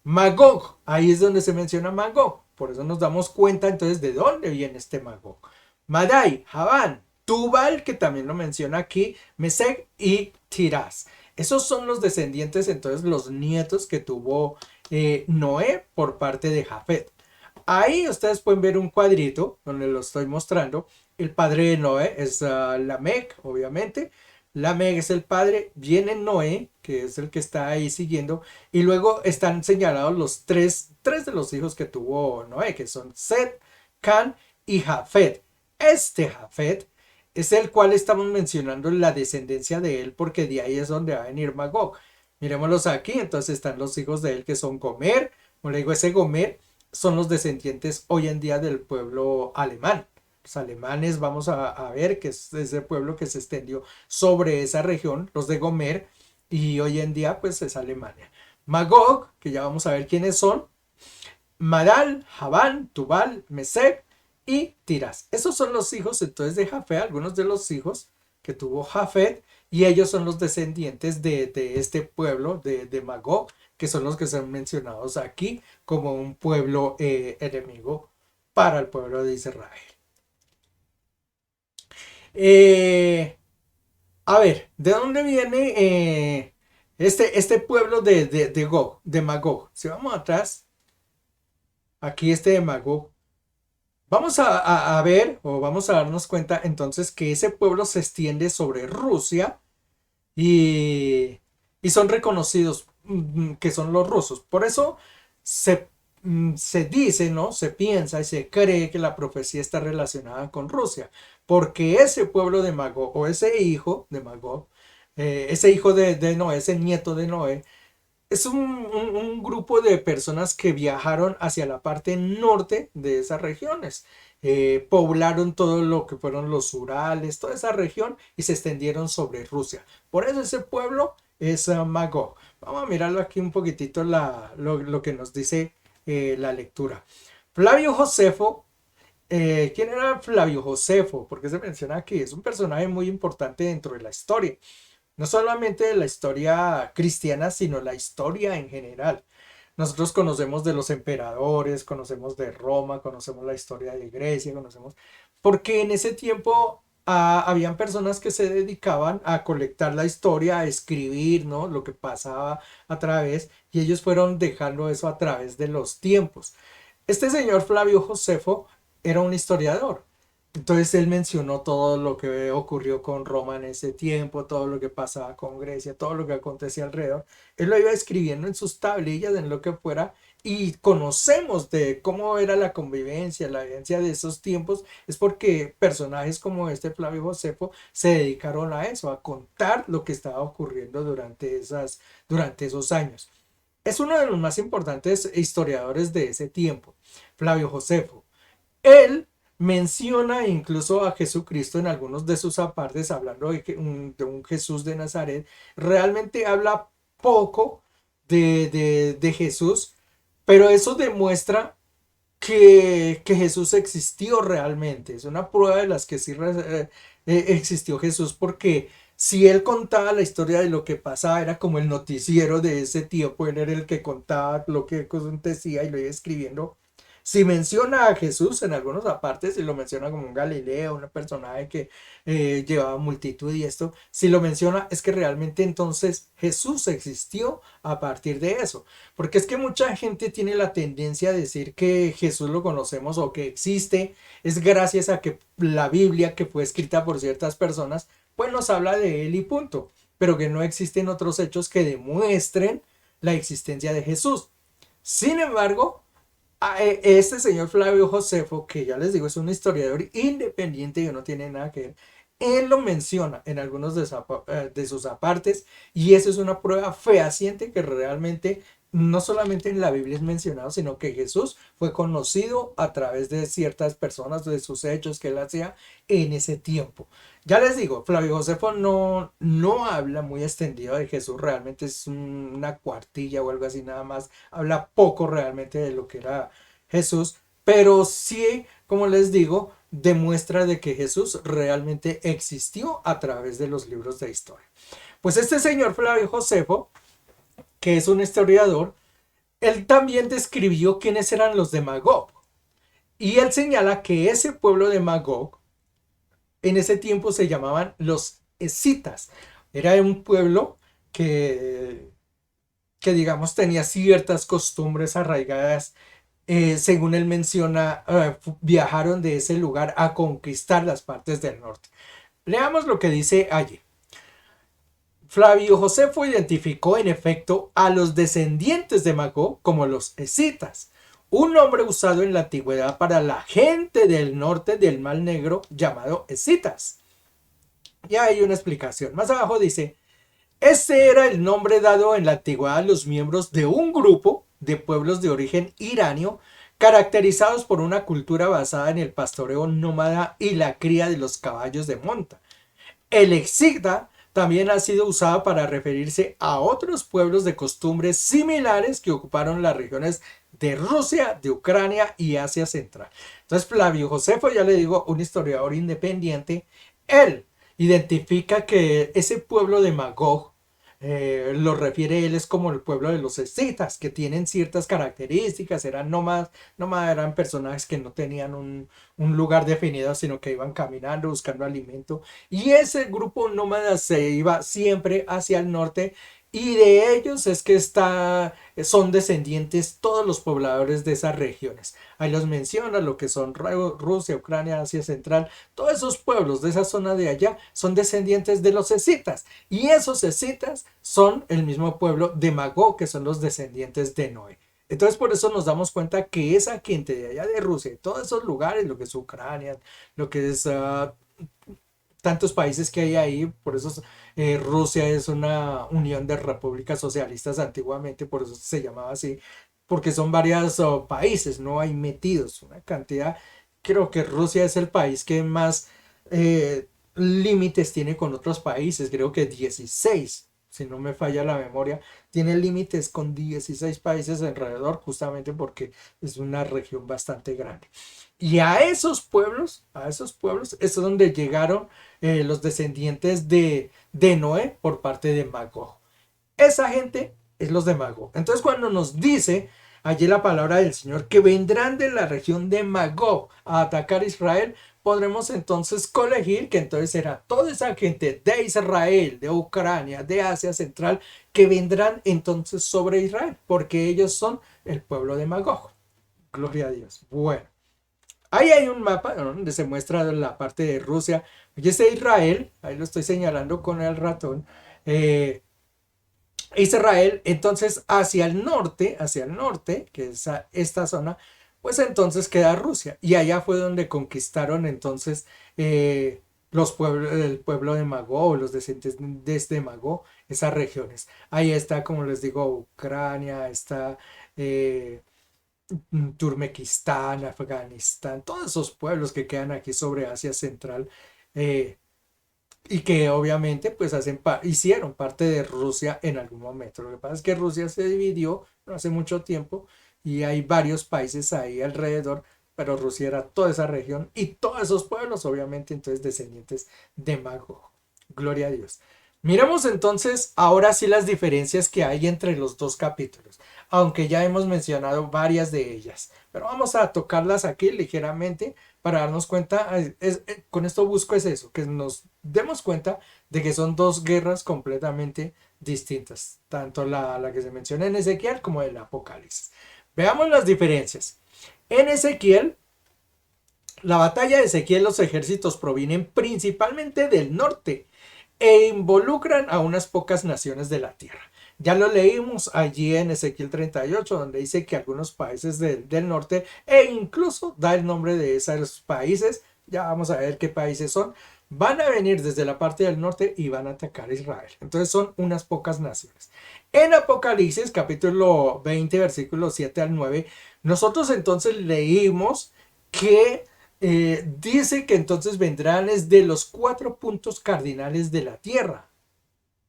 Magog, ahí es donde se menciona Magog, por eso nos damos cuenta entonces de dónde viene este Magog. Madai, Javán, Tubal, que también lo menciona aquí, Mesec y Tirás. Esos son los descendientes, entonces los nietos que tuvo Noé por parte de Jafet. Ahí ustedes pueden ver un cuadrito donde lo estoy mostrando. El padre de Noé es Lamec, obviamente. Lamec es el padre, viene Noé, que es el que está ahí siguiendo, y luego están señalados los tres de los hijos que tuvo Noé, que son Set, Can y Jafet. Este Jafet es el cual estamos mencionando la descendencia de él, porque de ahí es donde va a venir Magog. Miremoslos aquí, entonces están los hijos de él que son Gomer. Como le digo, ese Gomer son los descendientes hoy en día del pueblo alemán. Los alemanes, vamos a ver que es ese pueblo que se extendió sobre esa región, los de Gomer, y hoy en día pues es Alemania. Magog, que ya vamos a ver quiénes son, Madal, Javán, Tubal, Mesec y Tiras. Esos son los hijos entonces de Jafet, algunos de los hijos que tuvo Jafet, y ellos son los descendientes de este pueblo de Magog, que son los que son mencionados aquí como un pueblo enemigo para el pueblo de Israel. Eh, a ver, ¿de dónde viene este pueblo de Gog, de Magog? Si vamos atrás, aquí este de Magog, vamos a ver o vamos a darnos cuenta entonces que ese pueblo se extiende sobre Rusia y, y son reconocidos que son los rusos. Por eso se dice, ¿no? Se piensa y se cree que la profecía está relacionada con Rusia, porque ese pueblo de Magog o ese hijo de Magog, ese hijo de Noé, ese nieto de Noé, es un grupo de personas que viajaron hacia la parte norte de esas regiones. Poblaron todo lo que fueron los Urales, toda esa región y se extendieron sobre Rusia. Por eso ese pueblo es Magog. Vamos a mirarlo aquí un poquitito lo que nos dice la lectura. Flavio Josefo. ¿Quién era Flavio Josefo? ¿Por qué se menciona aquí? Es un personaje muy importante dentro de la historia. No solamente de la historia cristiana, sino la historia en general. Nosotros conocemos de los emperadores, conocemos de Roma, conocemos la historia de Grecia, conocemos, porque en ese tiempo habían personas que se dedicaban a colectar la historia, a escribir, ¿no? Lo que pasaba a través, y ellos fueron dejando eso a través de los tiempos. Este señor Flavio Josefo era un historiador. Entonces él mencionó todo lo que ocurrió con Roma en ese tiempo, todo lo que pasaba con Grecia, todo lo que acontecía alrededor. Él lo iba escribiendo en sus tablillas, en lo que fuera, y conocemos de cómo era la convivencia, la vivencia de esos tiempos, es porque personajes como este Flavio Josefo se dedicaron a eso, a contar lo que estaba ocurriendo durante esos años. Es uno de los más importantes historiadores de ese tiempo, Flavio Josefo. Él menciona incluso a Jesucristo en algunos de sus apartes, hablando de un Jesús de Nazaret. Realmente habla poco de Jesús, pero eso demuestra que Jesús existió realmente. Es una prueba de las que sí existió Jesús, porque si él contaba la historia de lo que pasaba, era como el noticiero de ese tiempo, él era el que contaba lo que acontecía y lo iba escribiendo. Si menciona a Jesús en algunos apartes, si lo menciona como un Galileo, un personaje que llevaba multitud y esto, si lo menciona es que realmente entonces Jesús existió a partir de eso. Porque es que mucha gente tiene la tendencia a decir que Jesús lo conocemos o que existe, es gracias a que la Biblia, que fue escrita por ciertas personas, pues nos habla de él y punto. Pero que no existen otros hechos que demuestren la existencia de Jesús. Sin embargo, este señor Flavio Josefo, que ya les digo, es un historiador independiente y no tiene nada que ver, él lo menciona en algunos de sus apartes, y eso es una prueba fehaciente que realmente no solamente en la Biblia es mencionado, sino que Jesús fue conocido a través de ciertas personas, de sus hechos que él hacía en ese tiempo. Ya les digo, Flavio Josefo no habla muy extendido de Jesús, realmente es una cuartilla o algo así nada más, habla poco realmente de lo que era Jesús, pero sí, como les digo, demuestra de que Jesús realmente existió a través de los libros de historia. Pues este señor Flavio Josefo, que es un historiador, él también describió quiénes eran los de Magog. Y él señala que ese pueblo de Magog en ese tiempo se llamaban los escitas. Era un pueblo que, que digamos tenía ciertas costumbres arraigadas. Según él menciona, viajaron de ese lugar a conquistar las partes del norte. Leamos lo que dice allí. Flavio Josefo identificó en efecto a los descendientes de Magog como los escitas, un nombre usado en la antigüedad para la gente del norte del Mar Negro llamado escitas. Y hay una explicación. Más abajo dice, este era el nombre dado en la antigüedad a los miembros de un grupo de pueblos de origen iranio caracterizados por una cultura basada en el pastoreo nómada y la cría de los caballos de monta. El escita también ha sido usada para referirse a otros pueblos de costumbres similares que ocuparon las regiones de Rusia, de Ucrania y Asia Central. Entonces Flavio Josefo, ya le digo, un historiador independiente, él identifica que ese pueblo de Magog, lo refiere él es como el pueblo de los escitas, que tienen ciertas características, eran nómadas eran personajes que no tenían un lugar definido, sino que iban caminando, buscando alimento, y ese grupo nómada se iba siempre hacia el norte, y de ellos es que son descendientes todos los pobladores de esas regiones. Ahí los menciona lo que son Rusia, Ucrania, Asia Central, todos esos pueblos de esa zona de allá son descendientes de los escitas. Y esos escitas son el mismo pueblo de Magog, que son los descendientes de Noé. Entonces por eso nos damos cuenta que esa gente de allá de Rusia, todos esos lugares, lo que es Ucrania, lo que es tantos países que hay ahí, por eso Rusia es una unión de repúblicas socialistas antiguamente, por eso se llamaba así, porque son varios países, no hay metidos, una cantidad, creo que Rusia es el país que más límites tiene con otros países, creo que 16, si no me falla la memoria, tiene límites con 16 países alrededor, justamente porque es una región bastante grande. Y a esos pueblos, es donde llegaron los descendientes de Noé por parte de Magog. Esa gente es los de Magog. Entonces cuando nos dice allí la palabra del Señor que vendrán de la región de Magog a atacar a Israel, podremos entonces colegir que entonces era toda esa gente de Israel, de Ucrania, de Asia Central, que vendrán entonces sobre Israel, porque ellos son el pueblo de Magog. Gloria a Dios. Bueno. Ahí hay un mapa, ¿no?, donde se muestra la parte de Rusia. Y este Israel, ahí lo estoy señalando con el ratón. eh, Israel, entonces hacia el norte, que es esta zona, pues entonces queda Rusia. Y allá fue donde conquistaron entonces los pueblos, el pueblo de Magog, los descendientes de este Magog, esas regiones. Ahí está, como les digo, Ucrania, está eh, Turmequistán, Afganistán, todos esos pueblos que quedan aquí sobre Asia Central, eh, y que obviamente pues hicieron parte de Rusia en algún momento. Lo que pasa es que Rusia se dividió no hace mucho tiempo y hay varios países ahí alrededor, pero Rusia era toda esa región y todos esos pueblos obviamente entonces descendientes de Magog. Gloria a Dios. Miremos entonces ahora sí las diferencias que hay entre los dos capítulos, aunque ya hemos mencionado varias de ellas, pero vamos a tocarlas aquí ligeramente para darnos cuenta, con esto busco es eso, que nos demos cuenta de que son dos guerras completamente distintas, tanto la que se menciona en Ezequiel como en el Apocalipsis. Veamos las diferencias. En Ezequiel, la batalla de Ezequiel, los ejércitos provienen principalmente del norte e involucran a unas pocas naciones de la tierra. Ya lo leímos allí en Ezequiel 38, donde dice que algunos países del norte, e incluso da el nombre de esos países, ya vamos a ver qué países son, van a venir desde la parte del norte y van a atacar a Israel. Entonces son unas pocas naciones. En Apocalipsis, capítulo 20, versículos 7 al 9, nosotros entonces leímos que dice que entonces vendrán es de los 4 puntos cardinales de la tierra,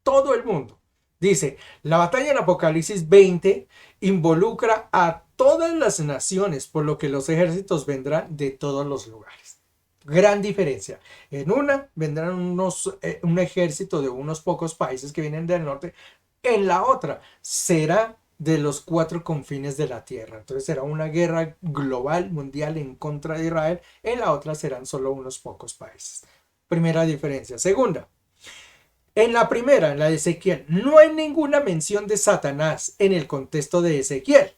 todo el mundo. Dice, la batalla en Apocalipsis 20 involucra a todas las naciones, por lo que los ejércitos vendrán de todos los lugares. Gran diferencia. En una vendrán un ejército de unos pocos países que vienen del norte. En la otra será de los 4 confines de la tierra. Entonces será una guerra global, mundial en contra de Israel. En la otra serán solo unos pocos países. Primera diferencia. Segunda, en la primera, en la de Ezequiel, no hay ninguna mención de Satanás en el contexto de Ezequiel.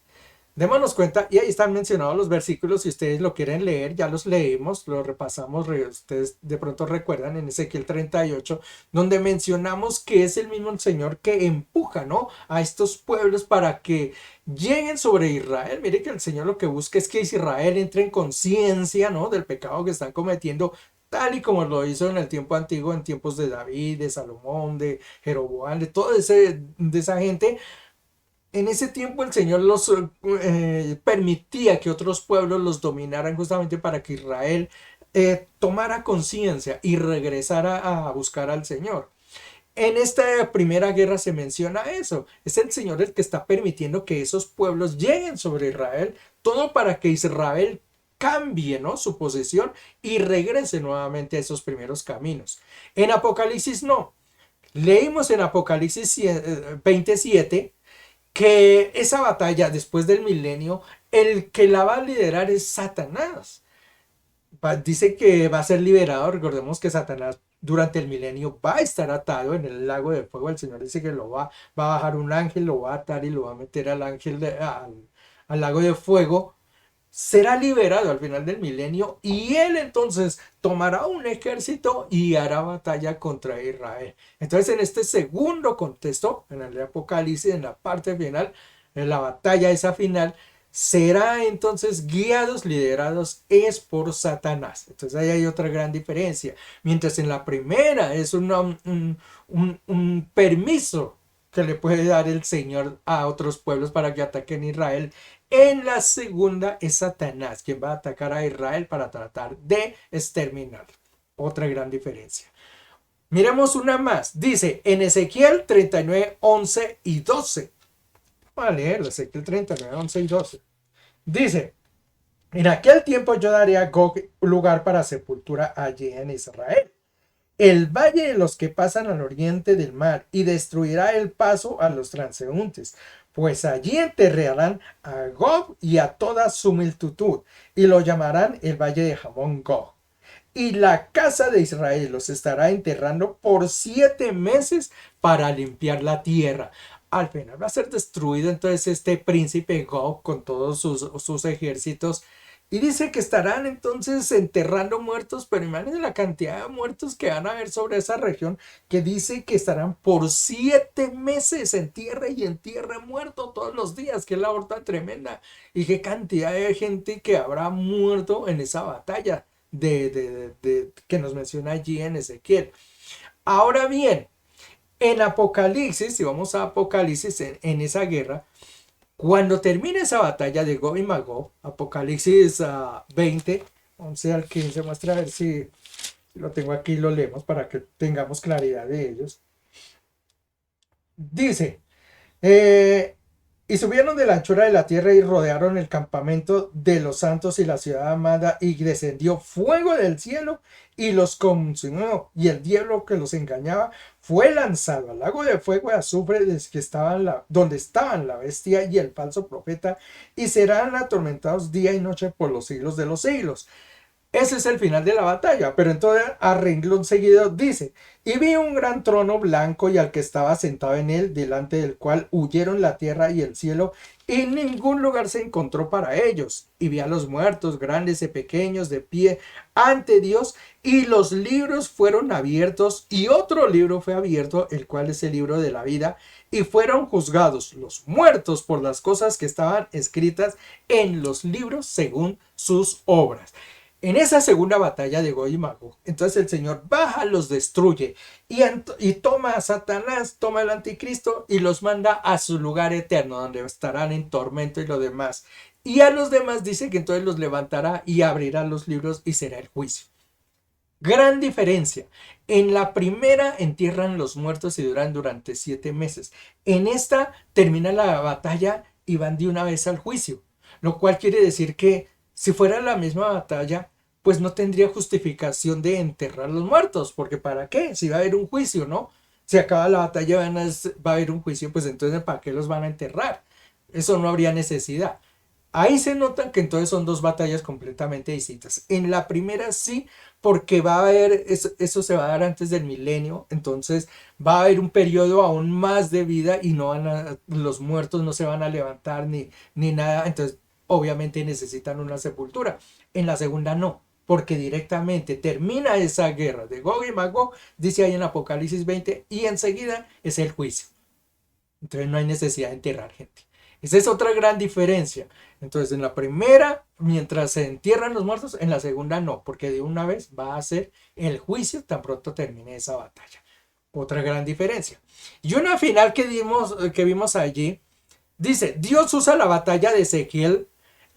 Démonos cuenta, y ahí están mencionados los versículos, si ustedes lo quieren leer, ya los leemos, los repasamos, ustedes de pronto recuerdan en Ezequiel 38, donde mencionamos que es el mismo Señor que empuja, ¿no?, a estos pueblos para que lleguen sobre Israel. Mire que el Señor lo que busca es que Israel entre en conciencia, ¿no?, del pecado que están cometiendo, tal y como lo hizo en el tiempo antiguo, en tiempos de David, de Salomón, de Jeroboam, de toda de esa gente. En ese tiempo el Señor los permitía que otros pueblos los dominaran justamente para que Israel tomara conciencia y regresara a buscar al Señor. En esta primera guerra se menciona eso. Es el Señor el que está permitiendo que esos pueblos lleguen sobre Israel, todo para que Israel cambie, ¿no?, su posesión y regrese nuevamente a esos primeros caminos. En Apocalipsis no. Leímos en Apocalipsis 27 que esa batalla después del milenio, el que la va a liderar es Satanás. Dice que va a ser liberado. Recordemos que Satanás durante el milenio va a estar atado en el lago de fuego. El Señor dice que va a bajar un ángel, lo va a atar y lo va a meter al ángel al lago de fuego. Será liberado al final del milenio y él entonces tomará un ejército y hará batalla contra Israel. Entonces, en este segundo contexto, en el Apocalipsis, en la parte final, en la batalla esa final, será entonces guiados, liderados es por Satanás. Entonces ahí hay otra gran diferencia. Mientras en la primera es un permiso que le puede dar el Señor a otros pueblos para que ataquen Israel, en la segunda es Satanás quien va a atacar a Israel para tratar de exterminar. Otra gran diferencia. Miremos una más. Dice en Ezequiel 39, 11 y 12. Voy a leer Ezequiel 39, 11 y 12. Dice, en aquel tiempo yo daré a Gog lugar para sepultura allí en Israel, el valle de los que pasan al oriente del mar, y destruirá el paso a los transeúntes, pues allí enterrarán a Gog y a toda su multitud, y lo llamarán el valle de Hamón Gog. Y la casa de Israel los estará enterrando por 7 meses para limpiar la tierra. Al final va a ser destruido entonces este príncipe Gog con todos sus ejércitos. Y dice que estarán entonces enterrando muertos, pero imagínense la cantidad de muertos que van a haber sobre esa región, que dice que estarán por 7 meses en tierra y en tierra muerto todos los días, que es la horta tremenda. Y qué cantidad de gente que habrá muerto en esa batalla que nos menciona allí en Ezequiel. Ahora bien, en Apocalipsis, si vamos a Apocalipsis en esa guerra, cuando termine esa batalla de Gog y Magog, Apocalipsis 20, 11 al 15, muestra a ver si lo tengo aquí, lo leemos para que tengamos claridad de ellos. Dice, y subieron de la anchura de la tierra y rodearon el campamento de los santos y la ciudad amada, y descendió fuego del cielo y los consumió, y el diablo que los engañaba fue lanzado al lago de fuego y azufre donde estaban la bestia y el falso profeta, y serán atormentados día y noche por los siglos de los siglos. Ese es el final de la batalla, pero entonces a renglón seguido dice, y vi un gran trono blanco y al que estaba sentado en él, delante del cual huyeron la tierra y el cielo, y ningún lugar se encontró para ellos. Y vi a los muertos, grandes y pequeños, de pie ante Dios, y los libros fueron abiertos, y otro libro fue abierto, el cual es el libro de la vida, y fueron juzgados los muertos por las cosas que estaban escritas en los libros según sus obras. En esa segunda batalla de Gog y Magog, entonces el Señor baja, los destruye y toma a Satanás, toma al anticristo y los manda a su lugar eterno, donde estarán en tormento y lo demás. Y a los demás dice que entonces los levantará y abrirá los libros y será el juicio. Gran diferencia. En la primera entierran los muertos y duran durante 7 meses. En esta termina la batalla y van de una vez al juicio. Lo cual quiere decir que si fuera la misma batalla, pues no tendría justificación de enterrar los muertos, porque ¿para qué? Si va a haber un juicio, ¿no? Si acaba la batalla va a haber un juicio, pues entonces ¿para qué los van a enterrar? Eso no habría necesidad. Ahí se nota que entonces son dos batallas completamente distintas. En la primera sí, porque va a haber, eso se va a dar antes del milenio, entonces va a haber un periodo aún más de vida y los muertos no se van a levantar ni nada, entonces obviamente necesitan una sepultura. En la segunda no, porque directamente termina esa guerra de Gog y Magog, dice ahí en Apocalipsis 20, y enseguida es el juicio. Entonces no hay necesidad de enterrar gente. Esa es otra gran diferencia. Entonces en la primera, mientras se entierran los muertos, en la segunda no, porque de una vez va a ser el juicio tan pronto termine esa batalla. Otra gran diferencia. Y una final que vimos allí, dice, Dios usa la batalla de Ezequiel,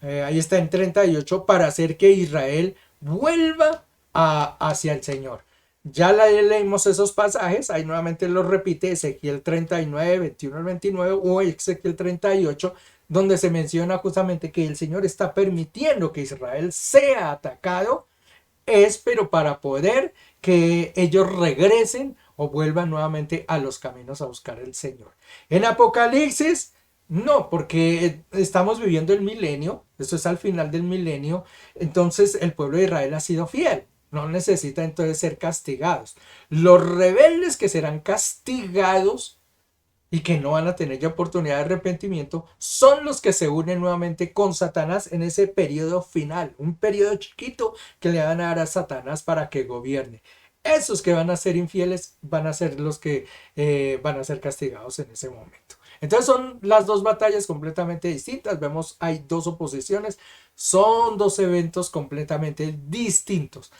ahí está en 38, para hacer que Israel vuelva hacia el Señor. leímos esos pasajes, ahí nuevamente los repite Ezequiel 39, 21 al 29 o Ezequiel 38, donde se menciona justamente que el Señor está permitiendo que Israel sea atacado, es pero para poder que ellos regresen o vuelvan nuevamente a los caminos a buscar el Señor. En Apocalipsis, no, porque estamos viviendo el milenio, esto es al final del milenio, entonces el pueblo de Israel ha sido fiel. No necesita entonces ser castigados. Los rebeldes que serán castigados y que no van a tener ya oportunidad de arrepentimiento son los que se unen nuevamente con Satanás en ese periodo final, un periodo chiquito que le van a dar a Satanás para que gobierne. Esos que van a ser infieles van a ser los que van a ser castigados en ese momento. Entonces son las dos batallas completamente distintas. Vemos, hay dos oposiciones, son dos eventos completamente distintos.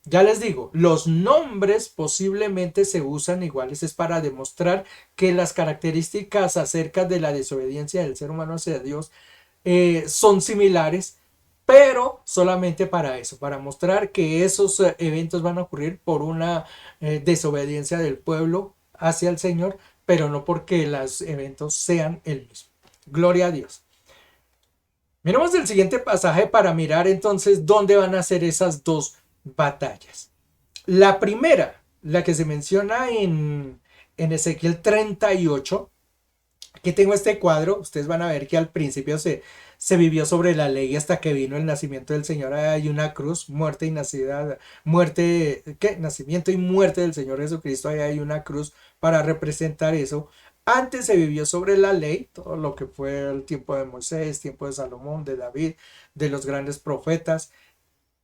Ya les digo, los nombres posiblemente se usan iguales, es para demostrar que las características acerca de la desobediencia del ser humano hacia Dios son similares, pero solamente para eso, para mostrar que esos eventos van a ocurrir por una desobediencia del pueblo hacia el Señor, pero no porque los eventos sean el mismo. Gloria a Dios. Miremos el siguiente pasaje para mirar entonces dónde van a ser esas dos batallas. La primera, la que se menciona en Ezequiel 38, aquí tengo este cuadro, ustedes van a ver que al principio se vivió sobre la ley hasta que vino el nacimiento del Señor. Ahí hay una cruz, muerte y nacida, muerte, ¿qué? Nacimiento y muerte del Señor Jesucristo, ahí hay una cruz para representar eso. Antes se vivió sobre la ley, todo lo que fue el tiempo de Moisés, tiempo de Salomón, de David, de los grandes profetas,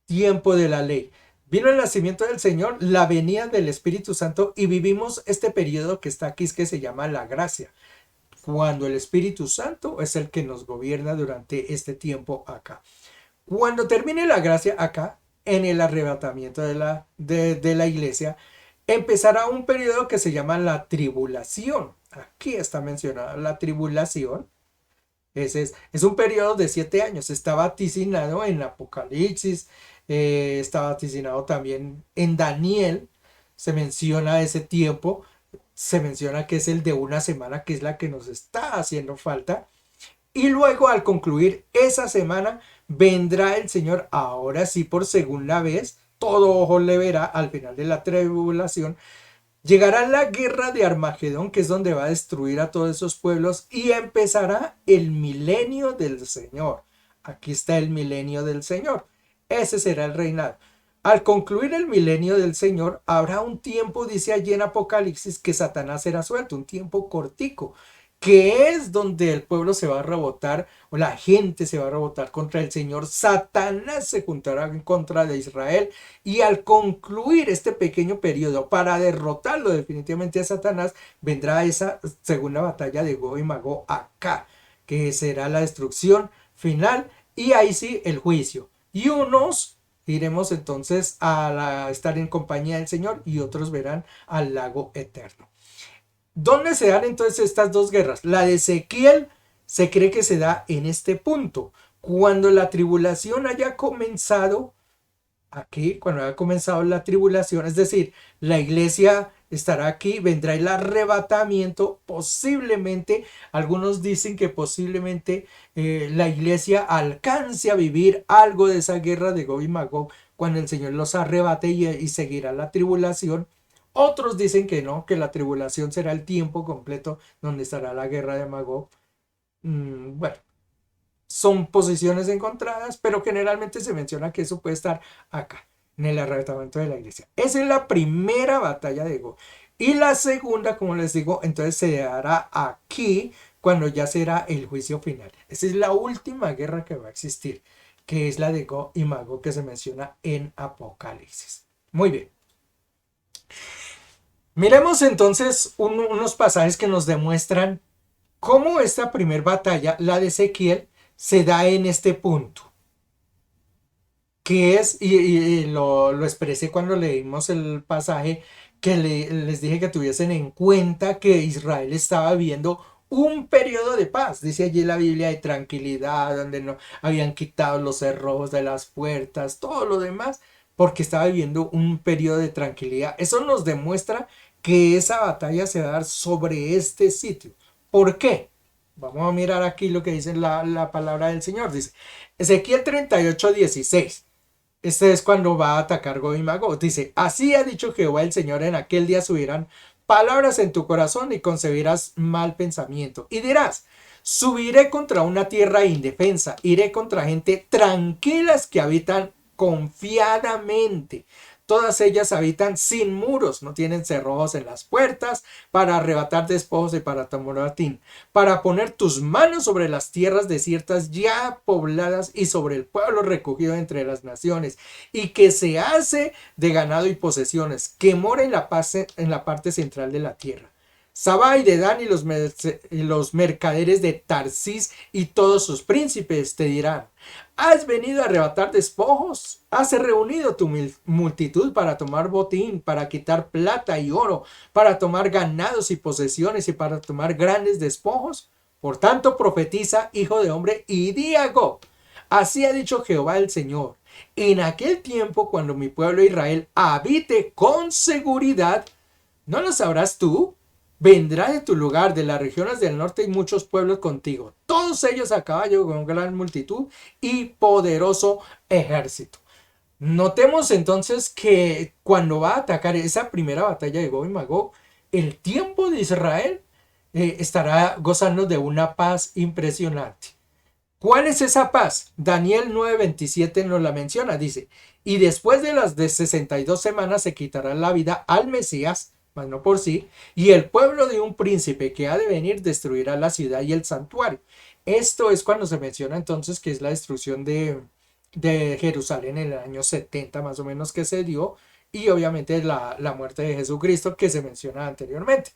tiempo de la ley. Vino el nacimiento del Señor, la venida del Espíritu Santo y vivimos este periodo que está aquí, que se llama la gracia, cuando el Espíritu Santo es el que nos gobierna durante este tiempo acá. Cuando termine la gracia acá, en el arrebatamiento de la iglesia, empezará un periodo que se llama la tribulación. Aquí está mencionada la tribulación. Es un periodo de 7 años. Está vaticinado en Apocalipsis, está vaticinado también en Daniel. Se menciona ese tiempo, se menciona que es el de una semana, que es la que nos está haciendo falta. Y luego al concluir esa semana, vendrá el Señor, ahora sí por segunda vez, todo ojo le verá al final de la tribulación. Llegará la guerra de Armagedón, que es donde va a destruir a todos esos pueblos, y empezará el milenio del Señor. Aquí está el milenio del Señor. Ese será el reinado. Al concluir el milenio del Señor, habrá un tiempo, dice allí en Apocalipsis, que Satanás será suelto, un tiempo cortico, que es donde el pueblo se va a rebotar, o la gente se va a rebotar contra el Señor. Satanás se juntará en contra de Israel, y al concluir este pequeño periodo, para derrotarlo definitivamente a Satanás, vendrá esa segunda batalla de Gog y Magog acá, que será la destrucción final, y ahí sí el juicio. Y unos iremos entonces a estar en compañía del Señor y otros verán al lago eterno. ¿Dónde se dan entonces estas dos guerras? La de Ezequiel se cree que se da en este punto, cuando la tribulación haya comenzado, aquí, cuando haya comenzado la tribulación, es decir, la iglesia estará aquí, vendrá el arrebatamiento, posiblemente, algunos dicen que posiblemente la iglesia alcance a vivir algo de esa guerra de Gog y Magog cuando el Señor los arrebate y seguirá la tribulación. Otros dicen que no, que la tribulación será el tiempo completo donde estará la guerra de Magog. Bueno, son posiciones encontradas, pero generalmente se menciona que eso puede estar acá, en el arrebatamiento de la iglesia. Esa es la primera batalla de Gog. Y la segunda, como les digo, entonces se dará aquí, cuando ya será el juicio final. Esa es la última guerra que va a existir, que es la de Gog y Magog, que se menciona en Apocalipsis. Muy bien. Miremos entonces unos pasajes que nos demuestran cómo esta primera batalla, la de Ezequiel, se da en este punto. Que es, y lo expresé cuando leímos el pasaje, que les dije que tuviesen en cuenta que Israel estaba viviendo un periodo de paz. Dice allí la Biblia, de tranquilidad, donde no habían quitado los cerrojos de las puertas, todo lo demás, porque estaba viviendo un periodo de tranquilidad. Eso nos demuestra que esa batalla se va a dar sobre este sitio. ¿Por qué? Vamos a mirar aquí lo que dice la palabra del Señor. Dice Ezequiel 38:16. Este es cuando va a atacar Gog y Magog. Dice, así ha dicho Jehová el Señor, en aquel día subirán palabras en tu corazón y concebirás mal pensamiento. Y dirás, subiré contra una tierra indefensa, iré contra gente tranquilas que habitan confiadamente. Todas ellas habitan sin muros, no tienen cerrojos en las puertas para arrebatar despojos y para tomar botín, para poner tus manos sobre las tierras desiertas ya pobladas y sobre el pueblo recogido entre las naciones, y que se hace de ganado y posesiones, que mora en la parte central de la tierra. Sabá y Dedán y los mercaderes de Tarsis y todos sus príncipes te dirán, ¿has venido a arrebatar despojos? ¿Has reunido tu multitud para tomar botín, para quitar plata y oro, para tomar ganados y posesiones y para tomar grandes despojos? Por tanto, profetiza, hijo de hombre, y di a Gog, así ha dicho Jehová el Señor, en aquel tiempo cuando mi pueblo Israel habite con seguridad, ¿no lo sabrás tú? Vendrá de tu lugar, de las regiones del norte, y muchos pueblos contigo, todos ellos a caballo con gran multitud y poderoso ejército. Notemos entonces que cuando va a atacar esa primera batalla de Gog y Magog, el tiempo de Israel estará gozando de una paz impresionante. ¿Cuál es esa paz? Daniel 9:27 nos la menciona, dice, y después de las de 62 semanas se quitará la vida al Mesías, mas no por sí, y el pueblo de un príncipe que ha de venir destruirá la ciudad y el santuario. Esto es cuando se menciona entonces que es la destrucción de Jerusalén en el año 70 más o menos que se dio, y obviamente la muerte de Jesucristo que se menciona anteriormente.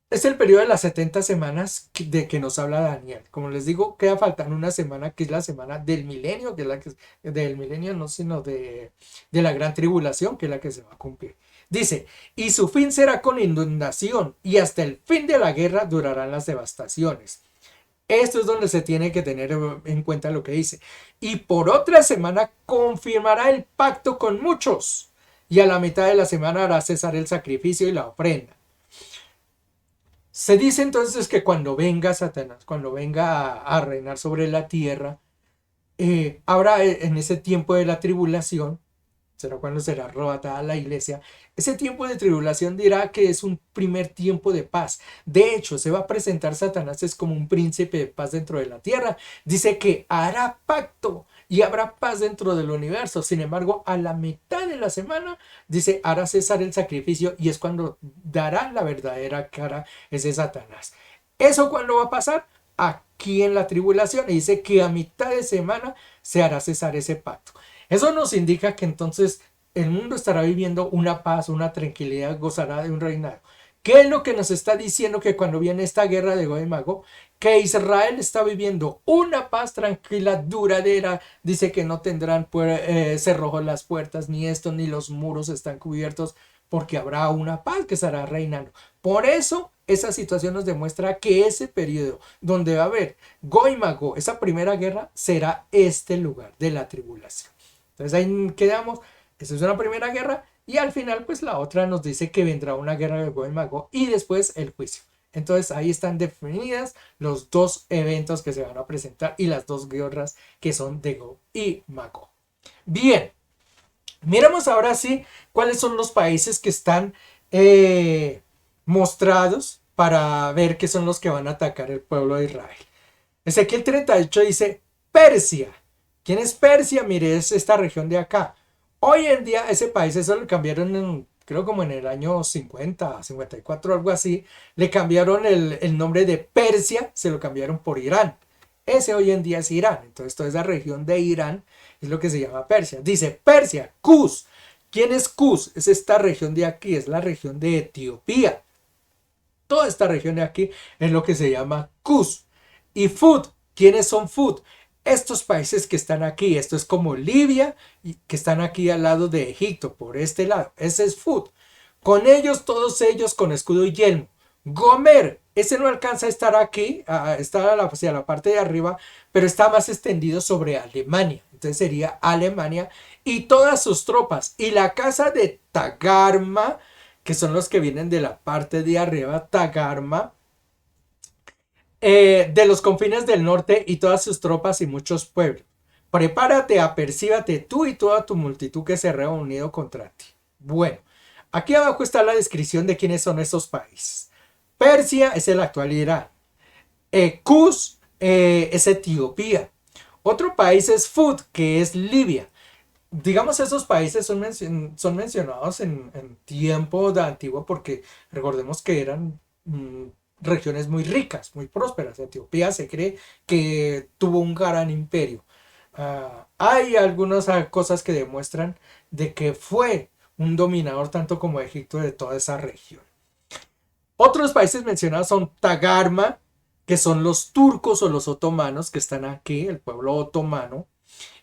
Es el periodo de las 70 semanas de que nos habla Daniel. Como les digo, queda faltando una semana que es la semana del milenio, que es la que del milenio no, sino de la gran tribulación, que es la que se va a cumplir. Dice, y su fin será con inundación, y hasta el fin de la guerra durarán las devastaciones. Esto es donde se tiene que tener en cuenta lo que dice. Y por otra semana confirmará el pacto con muchos, y a la mitad de la semana hará cesar el sacrificio y la ofrenda. Se dice entonces que cuando venga Satanás, cuando venga a reinar sobre la tierra, habrá en ese tiempo de la tribulación, será cuando será arrebatada la iglesia, ese tiempo de tribulación dirá que es un primer tiempo de paz. De hecho, se va a presentar Satanás es como un príncipe de paz dentro de la tierra. Dice que hará pacto y habrá paz dentro del universo. Sin embargo, a la mitad de la semana, dice, hará cesar el sacrificio, y es cuando dará la verdadera cara ese Satanás. ¿Eso cuándo va a pasar? Aquí en la tribulación. Y dice que a mitad de semana se hará cesar ese pacto. Eso nos indica que entonces el mundo estará viviendo una paz, una tranquilidad, gozará de un reinado. ¿Qué es lo que nos está diciendo que cuando viene esta guerra de Gog y Magog? Que Israel está viviendo una paz tranquila, duradera. Dice que no tendrán cerrojos las puertas, ni esto, ni los muros están cubiertos, porque habrá una paz que estará reinando. Por eso, esa situación nos demuestra que ese periodo donde va a haber Gog y Magog, esa primera guerra, será este lugar de la tribulación. Entonces ahí quedamos, esa es una primera guerra, y al final pues la otra nos dice que vendrá una guerra de Gog y Magog y después el juicio. Entonces ahí están definidas los dos eventos que se van a presentar y las dos guerras que son de Gog y Magog. Bien, miremos ahora sí cuáles son los países que están mostrados para ver qué son los que van a atacar el pueblo de Israel. Ezequiel 38 dice Persia. ¿Quién es Persia? Mire, es esta región de acá. Hoy en día ese país, eso lo cambiaron creo como en el año 50, 54, algo así. Le cambiaron el nombre de Persia, se lo cambiaron por Irán. Ese hoy en día es Irán. Entonces toda esa región de Irán es lo que se llama Persia. Dice Persia, Cus. ¿Quién es Cus? Es esta región de aquí, es la región de Etiopía. Toda esta región de aquí es lo que se llama Cus. Y Fud. ¿Quiénes son Fud? Estos países que están aquí, esto es como Libia, que están aquí al lado de Egipto, por este lado, ese es Fud. Con ellos, todos ellos con escudo y yelmo, Gomer, ese no alcanza a estar aquí, está hacia la parte de arriba, pero está más extendido sobre Alemania. Entonces sería Alemania y todas sus tropas. Y la casa de Tagarma, que son los que vienen de la parte de arriba, Tagarma, de los confines del norte y todas sus tropas y muchos pueblos. Prepárate, apercíbate tú y toda tu multitud que se ha reunido contra ti. Bueno, aquí abajo está la descripción de quiénes son esos países. Persia es el actual Irán. Kuz es Etiopía. Otro país es Fud, que es Libia. Digamos, esos países son mencionados en tiempo de antiguo porque recordemos que eran regiones muy ricas, muy prósperas. Etiopía se cree que tuvo un gran imperio. Hay algunas cosas que demuestran de que fue un dominador tanto como Egipto de toda esa región. Otros países mencionados son Tagarma, que son los turcos o los otomanos que están aquí, el pueblo otomano.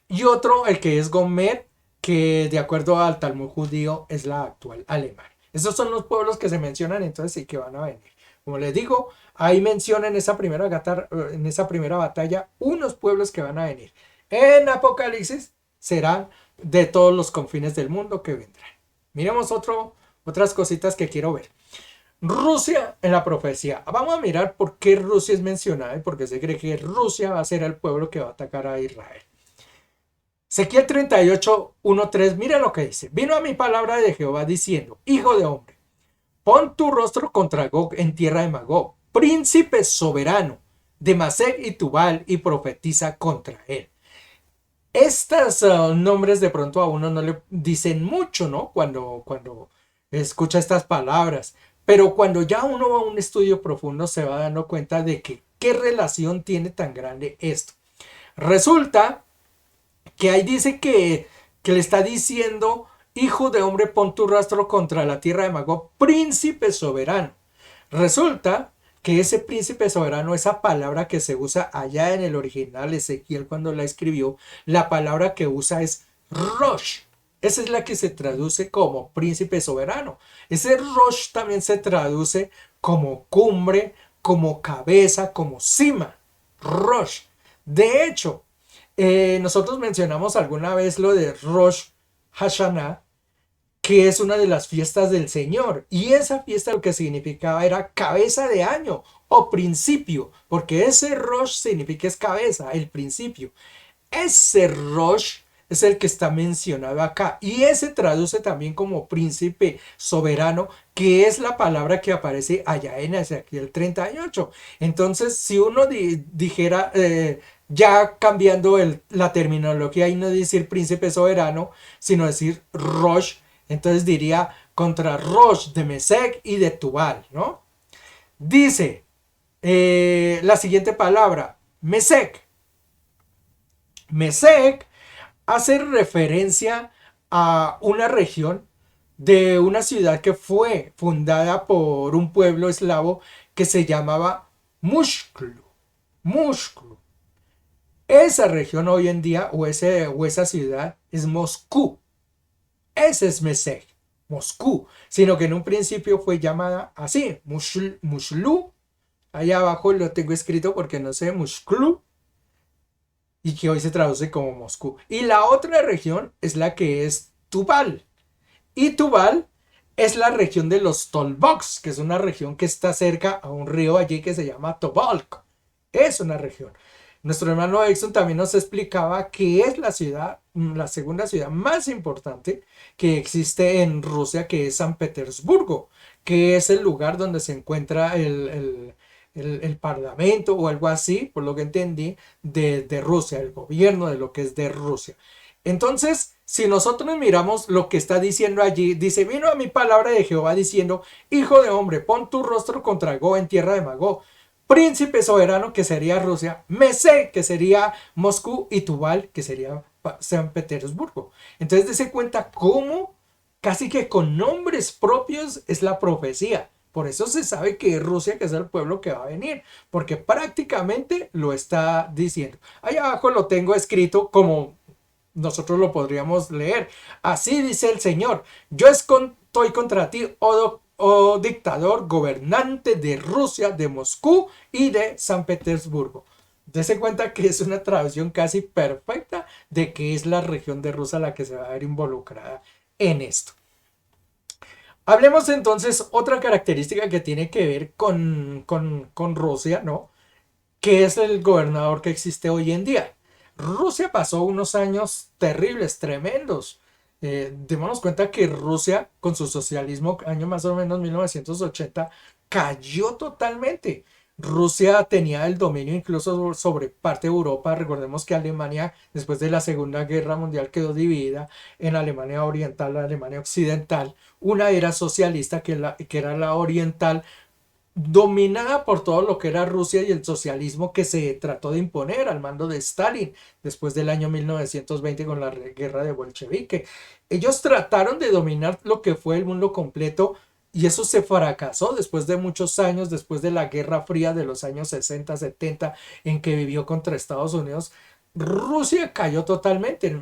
Y otro, el que es Gomer, que de acuerdo al Talmud judío es la actual Alemania. Esos son los pueblos que se mencionan entonces y que van a venir. Como les digo, ahí menciona en esa primera batalla unos pueblos que van a venir. En Apocalipsis serán de todos los confines del mundo que vendrán. Miremos otras cositas que quiero ver. Rusia en la profecía. Vamos a mirar por qué Rusia es mencionada y por qué se cree que Rusia va a ser el pueblo que va a atacar a Israel. Ezequiel 38, 1, 3, mira lo que dice. Vino a mi palabra de Jehová diciendo, hijo de hombre, pon tu rostro contra Gog en tierra de Magog, príncipe soberano de Masec y Tubal, y profetiza contra él. Estos nombres de pronto a uno no le dicen mucho, ¿no? Cuando escucha estas palabras. Pero cuando ya uno va a un estudio profundo se va dando cuenta de que qué relación tiene tan grande esto. Resulta que ahí dice que le está diciendo, hijo de hombre, pon tu rastro contra la tierra de Magog, príncipe soberano. Resulta que ese príncipe soberano, esa palabra que se usa allá en el original, Ezequiel cuando la escribió, la palabra que usa es Rosh. Esa es la que se traduce como príncipe soberano. Ese Rosh también se traduce como cumbre, como cabeza, como cima. Rosh. De hecho, nosotros mencionamos alguna vez lo de Rosh Hashanah, que es una de las fiestas del Señor. Y esa fiesta lo que significaba era cabeza de año o principio, porque ese Rosh significa es cabeza, el principio. Ese Rosh es el que está mencionado acá y ese traduce también como príncipe soberano, que es la palabra que aparece allá en Ezequiel 38. Entonces, si uno dijera, ya cambiando la terminología y no decir príncipe soberano, sino decir Rosh, entonces diría contra Rosh de Mesec y de Tubal, ¿no? Dice la siguiente palabra, Mesec. Mesec hace referencia a una región de una ciudad que fue fundada por un pueblo eslavo que se llamaba Mushklu. Mushklu. Esa región hoy en día o esa ciudad es Moscú. Ese es Mesec, Moscú. Sino que en un principio fue llamada así, Mushlu. Ahí abajo lo tengo escrito porque no sé, Mushklu. Y que hoy se traduce como Moscú. Y la otra región es la que es Tubal. Y Tubal es la región de los Tolboks, que es una región que está cerca a un río allí que se llama Tobolsk. Es una región. Nuestro hermano Exxon también nos explicaba que es la ciudad, la segunda ciudad más importante que existe en Rusia, que es San Petersburgo, que es el lugar donde se encuentra el parlamento o algo así, por lo que entendí, de Rusia, el gobierno de lo que es de Rusia. Entonces, si nosotros miramos lo que está diciendo allí, dice, vino a mi palabra de Jehová diciendo, hijo de hombre, pon tu rostro contra Gog en tierra de Magog, príncipe soberano que sería Rusia, Mesec que sería Moscú y Tubal que sería San Petersburgo. Entonces, dése cuenta cómo casi que con nombres propios es la profecía. Por eso se sabe que es Rusia, que es el pueblo que va a venir, porque prácticamente lo está diciendo. Ahí abajo lo tengo escrito como nosotros lo podríamos leer. Así dice el Señor, yo estoy contra ti, o dictador gobernante de Rusia, de Moscú y de San Petersburgo. Dese cuenta que es una traducción casi perfecta de que es la región de Rusia la que se va a ver involucrada en esto. Hablemos entonces otra característica que tiene que ver con Rusia, ¿no? Que es el gobernador que existe hoy en día. Rusia pasó unos años terribles, tremendos. Démonos cuenta que Rusia, con su socialismo, año más o menos 1980, cayó totalmente. Rusia tenía el dominio incluso sobre parte de Europa. Recordemos que Alemania, después de la Segunda Guerra Mundial, quedó dividida en Alemania Oriental y Alemania Occidental. Una era socialista, que era la oriental, dominada por todo lo que era Rusia y el socialismo que se trató de imponer al mando de Stalin después del año 1920 con la guerra de bolchevique. Ellos trataron de dominar lo que fue el mundo completo y eso se fracasó después de muchos años, después de la Guerra Fría de los años 60, 70, en que vivió contra Estados Unidos. Rusia cayó totalmente.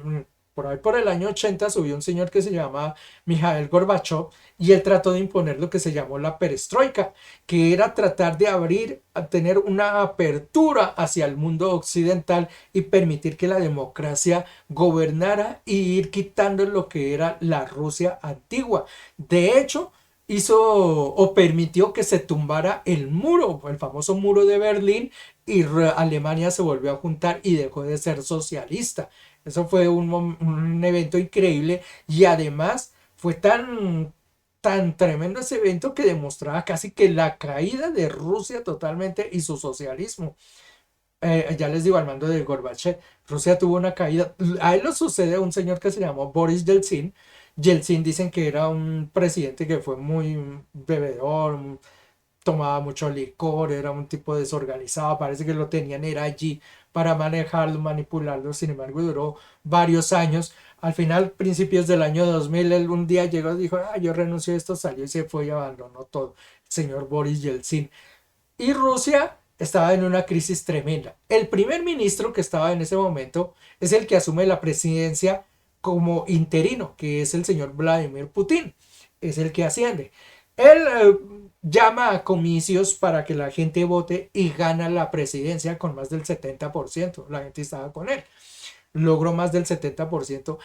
Por ahí por el año 80 subió un señor que se llama Mikhail Gorbachev y él trató de imponer lo que se llamó la perestroika, que era tratar de abrir, a tener una apertura hacia el mundo occidental y permitir que la democracia gobernara y ir quitando lo que era la Rusia antigua. De hecho, hizo o permitió que se tumbara el muro, el famoso muro de Berlín, y Alemania se volvió a juntar y dejó de ser socialista. Eso fue un evento increíble y además fue tan tremendo ese evento que demostraba casi que la caída de Rusia totalmente y su socialismo. Ya les digo, al mando de Gorbachev, Rusia tuvo una caída. A él lo sucede a un señor que se llamó Boris Yeltsin. Yeltsin dicen que era un presidente que fue muy bebedor, tomaba mucho licor, era un tipo desorganizado, parece que lo tenían era allí para manejarlo, manipularlo. Sin embargo, duró varios años. Al final, principios del año 2000, él un día llegó y dijo, yo renuncio a esto, salió y se fue y abandonó todo. El señor Boris Yeltsin. Y Rusia estaba en una crisis tremenda. El primer ministro que estaba en ese momento es el que asume la presidencia como interino, que es el señor Vladimir Putin. Es el que asciende. Él llama a comicios para que la gente vote y gana la presidencia con más del 70%. La gente estaba con él. Logró más del 70%.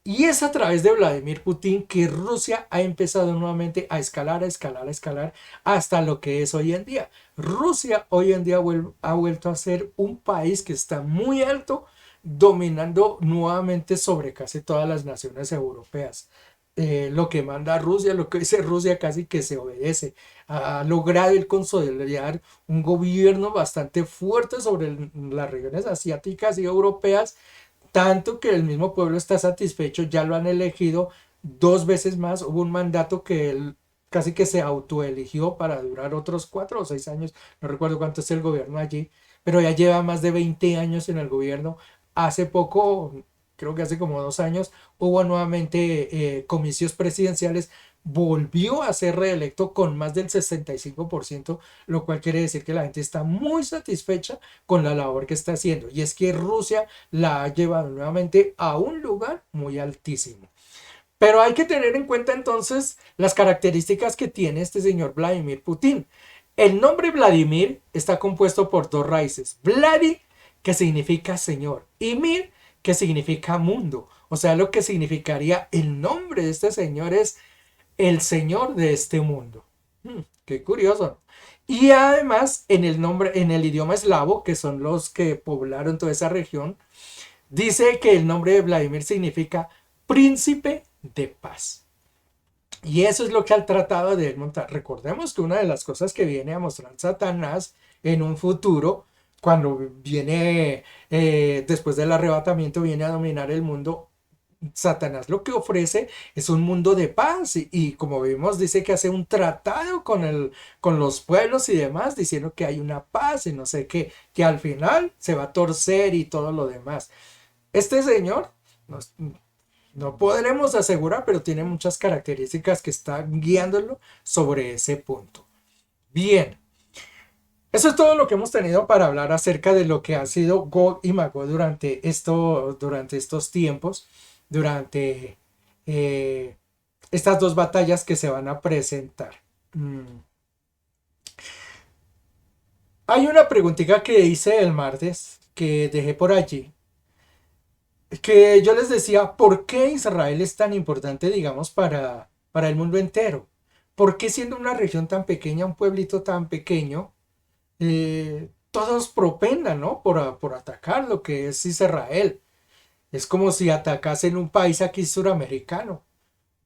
Y es a través de Vladimir Putin que Rusia ha empezado nuevamente a escalar, a escalar, a escalar hasta lo que es hoy en día. Rusia hoy en día ha vuelto a ser un país que está muy alto, dominando nuevamente sobre casi todas las naciones europeas. Lo que manda Rusia, lo que dice Rusia casi que se obedece. Ha logrado el consolidar un gobierno bastante fuerte sobre las regiones asiáticas y europeas, tanto que el mismo pueblo está satisfecho, ya lo han elegido dos veces más. Hubo un mandato que él casi que se autoeligió para durar otros 4 o 6 años, no recuerdo cuánto es el gobierno allí, pero ya lleva más de 20 años en el gobierno. Hace poco, creo que hace como 2 años, hubo nuevamente comicios presidenciales, volvió a ser reelecto con más del 65%, lo cual quiere decir que la gente está muy satisfecha con la labor que está haciendo. Y es que Rusia la ha llevado nuevamente a un lugar muy altísimo. Pero hay que tener en cuenta entonces las características que tiene este señor Vladimir Putin. El nombre Vladimir está compuesto por dos raíces. Vladi, que significa señor, y Mir, que significa mundo. O sea, lo que significaría el nombre de este señor es el señor de este mundo. Qué curioso. Y además, en el nombre, en el idioma eslavo, que son los que poblaron toda esa región, dice que el nombre de Vladimir significa príncipe de paz. Y eso es lo que ha tratado de montar. Recordemos que una de las cosas que viene a mostrar Satanás en un futuro, cuando viene, después del arrebatamiento, viene a dominar el mundo. Satanás lo que ofrece es un mundo de paz y como vimos dice que hace un tratado con los pueblos y demás, diciendo que hay una paz y no sé qué, que al final se va a torcer y todo lo demás. Este señor no podremos asegurar, pero tiene muchas características que están guiándolo sobre ese punto. Bien, eso es todo lo que hemos tenido para hablar acerca de lo que ha sido Gog y Magog durante estos tiempos, durante estas dos batallas que se van a presentar. Mm, Hay una preguntita que hice el martes, que dejé por allí, que yo les decía, ¿por qué Israel es tan importante, digamos, para el mundo entero? ¿Por qué siendo una región tan pequeña, un pueblito tan pequeño, todos propendan, ¿no? Por atacar lo que es Israel? Es como si atacasen un país aquí suramericano.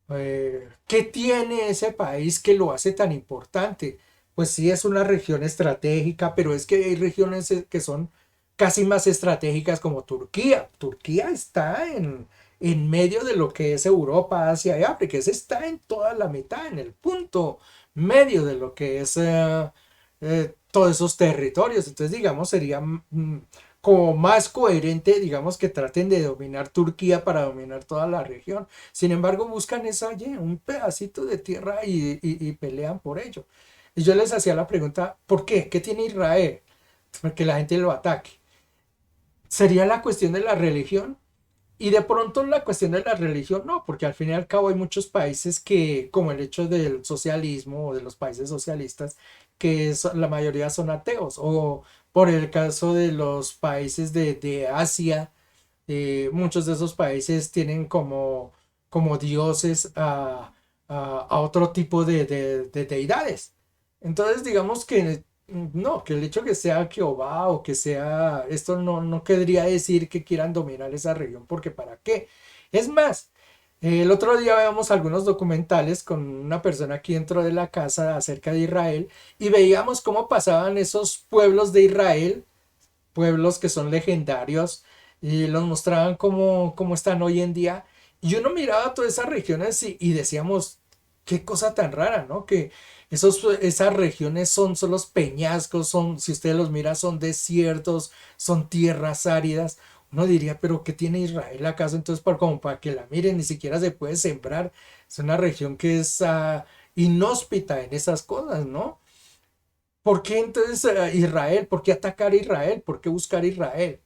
¿Qué tiene ese país que lo hace tan importante? Pues sí, es una región estratégica, pero es que hay regiones que son casi más estratégicas como Turquía. Turquía está en medio de lo que es Europa, Asia y África. Ese está en toda la mitad, en el punto medio de lo que es todos esos territorios. Entonces, digamos, sería como más coherente, digamos, que traten de dominar Turquía para dominar toda la región. Sin embargo, buscan esa allí, un pedacito de tierra y pelean por ello. Y yo les hacía la pregunta, ¿por qué? ¿Qué tiene Israel? Porque la gente lo ataque. ¿Sería la cuestión de la religión? Y de pronto la cuestión de la religión, no, porque al fin y al cabo hay muchos países que, como el hecho del socialismo o de los países socialistas, que la mayoría son ateos, o por el caso de los países de Asia, muchos de esos países tienen como dioses a otro tipo de deidades. Entonces, digamos que no, que el hecho que sea Jehová o que sea esto no querría decir que quieran dominar esa región, porque ¿para qué? Es más, el otro día veíamos algunos documentales con una persona aquí dentro de la casa acerca de Israel y veíamos cómo pasaban esos pueblos de Israel, pueblos que son legendarios, y los mostraban como están hoy en día. Y uno miraba todas esas regiones y decíamos, qué cosa tan rara, ¿no? Que esas regiones son solo peñascos, si usted los mira, son desiertos, son tierras áridas. Uno diría, pero ¿qué tiene Israel acaso? Entonces, como para que la miren, ni siquiera se puede sembrar. Es una región que es inhóspita en esas cosas, ¿no? ¿Por qué entonces Israel? ¿Por qué atacar a Israel? ¿Por qué buscar a Israel?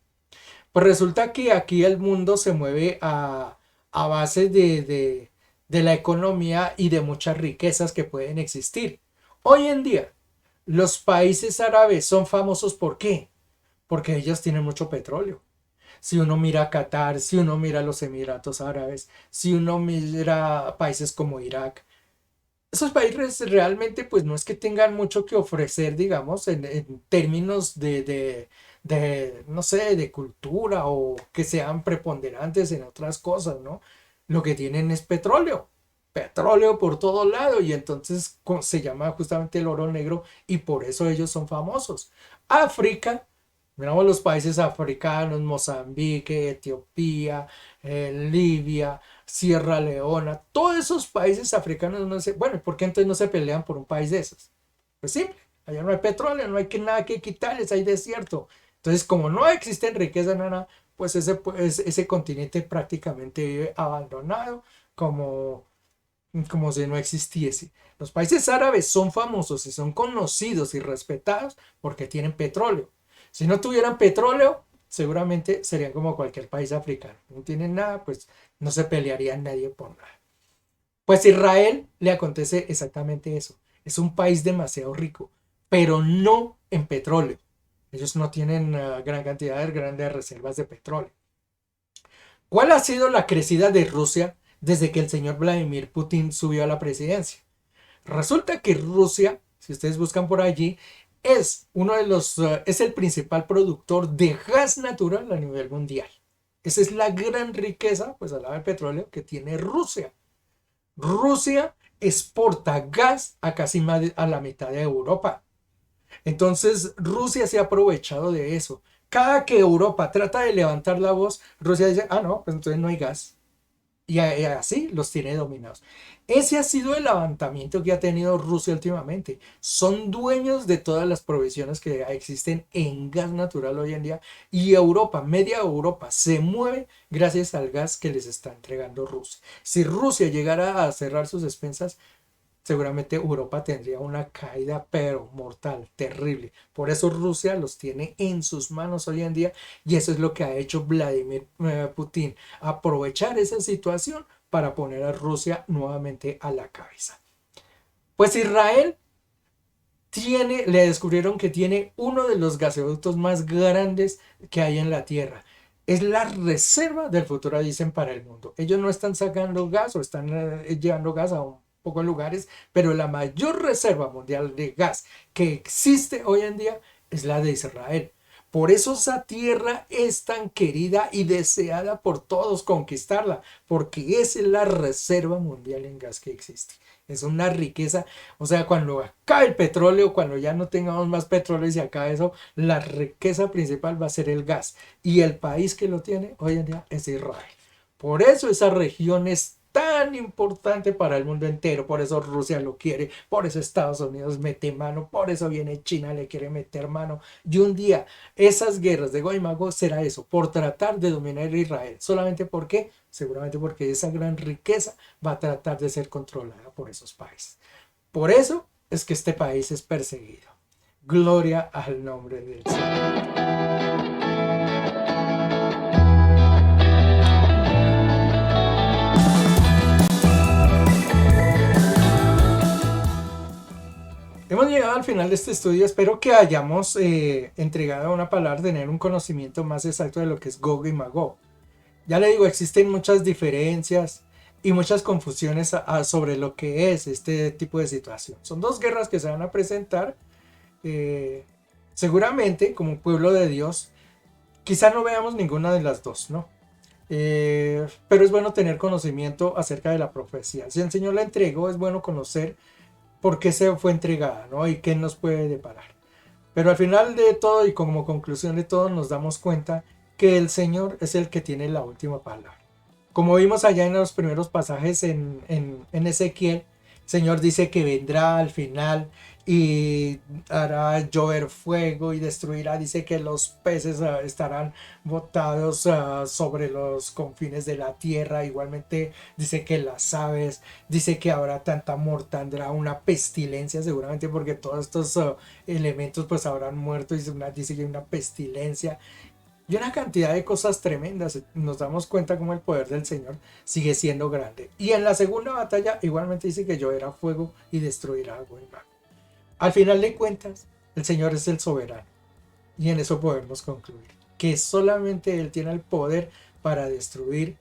Pues resulta que aquí el mundo se mueve a base de la economía y de muchas riquezas que pueden existir. Hoy en día, los países árabes son famosos ¿por qué? Porque ellos tienen mucho petróleo. Si uno mira Qatar, si uno mira los Emiratos Árabes, si uno mira países como Irak, esos países realmente pues no es que tengan mucho que ofrecer, digamos, en términos no sé, de cultura o que sean preponderantes en otras cosas, ¿no? Lo que tienen es petróleo, petróleo por todo lado y entonces se llama justamente el oro negro y por eso ellos son famosos. África, miramos los países africanos, Mozambique, Etiopía, Libia, Sierra Leona, todos esos países africanos, no sé, bueno, ¿por qué entonces no se pelean por un país de esos? Pues simple, allá no hay petróleo, no hay nada que quitarles, hay desierto. Entonces, como no existen riqueza, nada, pues ese continente prácticamente vive abandonado, como, como si no existiese. Los países árabes son famosos y son conocidos y respetados porque tienen petróleo. Si no tuvieran petróleo, seguramente serían como cualquier país africano. No tienen nada, pues no se pelearía nadie por nada. Pues a Israel le acontece exactamente eso. Es un país demasiado rico, pero no en petróleo. Ellos no tienen gran cantidad de grandes reservas de petróleo. ¿Cuál ha sido la crecida de Rusia desde que el señor Vladimir Putin subió a la presidencia? Resulta que Rusia, si ustedes buscan por allí, es el principal productor de gas natural a nivel mundial. Esa es la gran riqueza, pues al lado del petróleo, que tiene Rusia. Rusia exporta gas a casi más a la mitad de Europa. Entonces Rusia se ha aprovechado de eso. Cada que Europa trata de levantar la voz, Rusia dice, ah, no, pues entonces no hay gas. Y así los tiene dominados. Ese ha sido el levantamiento que ha tenido Rusia últimamente. Son dueños de todas las provisiones que existen en gas natural hoy en día. Y Europa, media Europa, se mueve gracias al gas que les está entregando Rusia. Si Rusia llegara a cerrar sus despensas, seguramente Europa tendría una caída pero mortal, terrible. Por eso Rusia los tiene en sus manos hoy en día y eso es lo que ha hecho Vladimir Putin, aprovechar esa situación para poner a Rusia nuevamente a la cabeza. Pues Israel le descubrieron que tiene uno de los gasoductos más grandes que hay en la Tierra. Es la reserva del futuro, dicen, para el mundo. Ellos no están sacando gas o están llevando gas a un poco de lugares, pero la mayor reserva mundial de gas que existe hoy en día es la de Israel. Por eso esa tierra es tan querida y deseada por todos conquistarla, porque es la reserva mundial en gas que existe. Es una riqueza, o sea, cuando acabe el petróleo, cuando ya no tengamos más petróleo y se acabe eso, la riqueza principal va a ser el gas. Y el país que lo tiene hoy en día es Israel. Por eso esa región es tan importante para el mundo entero, por eso Rusia lo quiere, por eso Estados Unidos mete mano, por eso viene China, le quiere meter mano. Y un día esas guerras de Gog y Magog será eso, por tratar de dominar a Israel. ¿Solamente por qué? Seguramente porque esa gran riqueza va a tratar de ser controlada por esos países. Por eso es que este país es perseguido. Gloria al nombre del Señor. Hemos llegado al final de este estudio. Espero que hayamos entregado una palabra, tener un conocimiento más exacto de lo que es Gog y Magog. Ya le digo, existen muchas diferencias y muchas confusiones sobre lo que es este tipo de situación. Son dos guerras que se van a presentar. eh, Seguramente, como pueblo de Dios, quizá no veamos ninguna de las dos, ¿no? Pero es bueno tener conocimiento acerca de la profecía. Si el Señor la entregó, es bueno conocer por qué se fue entregada, ¿no? Y qué nos puede deparar. Pero al final de todo y como conclusión de todo nos damos cuenta que el Señor es el que tiene la última palabra. Como vimos allá en los primeros pasajes en Ezequiel, el Señor dice que vendrá al final y hará llover fuego y destruirá. Dice que los peces estarán botados sobre los confines de la tierra. Igualmente dice que las aves, dice que habrá tanta mortandad, una pestilencia seguramente porque todos estos elementos pues habrán muerto y dice que hay una pestilencia y una cantidad de cosas tremendas. Nos damos cuenta cómo el poder del Señor sigue siendo grande. Y en la segunda batalla igualmente dice que lloverá fuego y destruirá a Gog y Magog. Al final de cuentas, el Señor es el soberano. Y en eso podemos concluir. Que solamente Él tiene el poder para destruir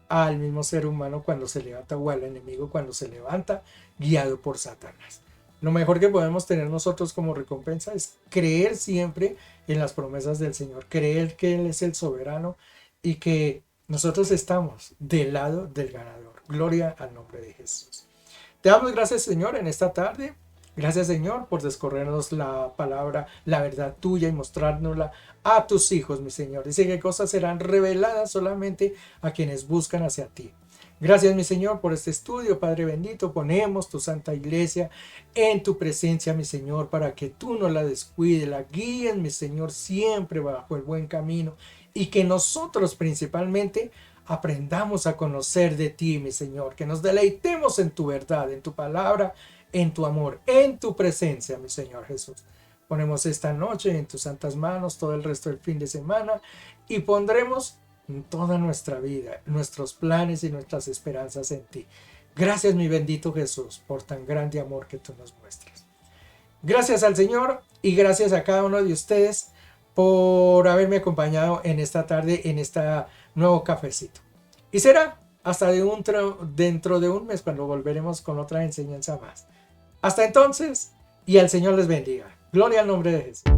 al mismo ser humano cuando se levanta o al enemigo cuando se levanta guiado por Satanás. Lo mejor que podemos tener nosotros como recompensa es creer siempre en las promesas del Señor, creer que Él es el soberano y que nosotros estamos del lado del ganador. Gloria al nombre de Jesús. Te damos gracias, Señor, en esta tarde. Gracias, Señor, por descorrernos la palabra, la verdad tuya y mostrárnosla a tus hijos, mi Señor. Dice que cosas serán reveladas solamente a quienes buscan hacia ti. Gracias, mi Señor, por este estudio, Padre bendito. Ponemos tu santa iglesia en tu presencia, mi Señor, para que tú no la descuides, la guíes, mi Señor, siempre bajo el buen camino y que nosotros principalmente aprendamos a conocer de ti, mi Señor, que nos deleitemos en tu verdad, en tu palabra, en tu amor, en tu presencia, mi Señor Jesús. Ponemos esta noche en tus santas manos, todo el resto del fin de semana y pondremos toda nuestra vida, nuestros planes y nuestras esperanzas en ti. Gracias, mi bendito Jesús, por tan grande amor que tú nos muestras. Gracias al Señor y gracias a cada uno de ustedes por haberme acompañado en esta tarde, en este nuevo cafecito. Y será hasta dentro de un mes cuando volveremos con otra enseñanza más. Hasta entonces, y al Señor les bendiga. Gloria al nombre de Jesús.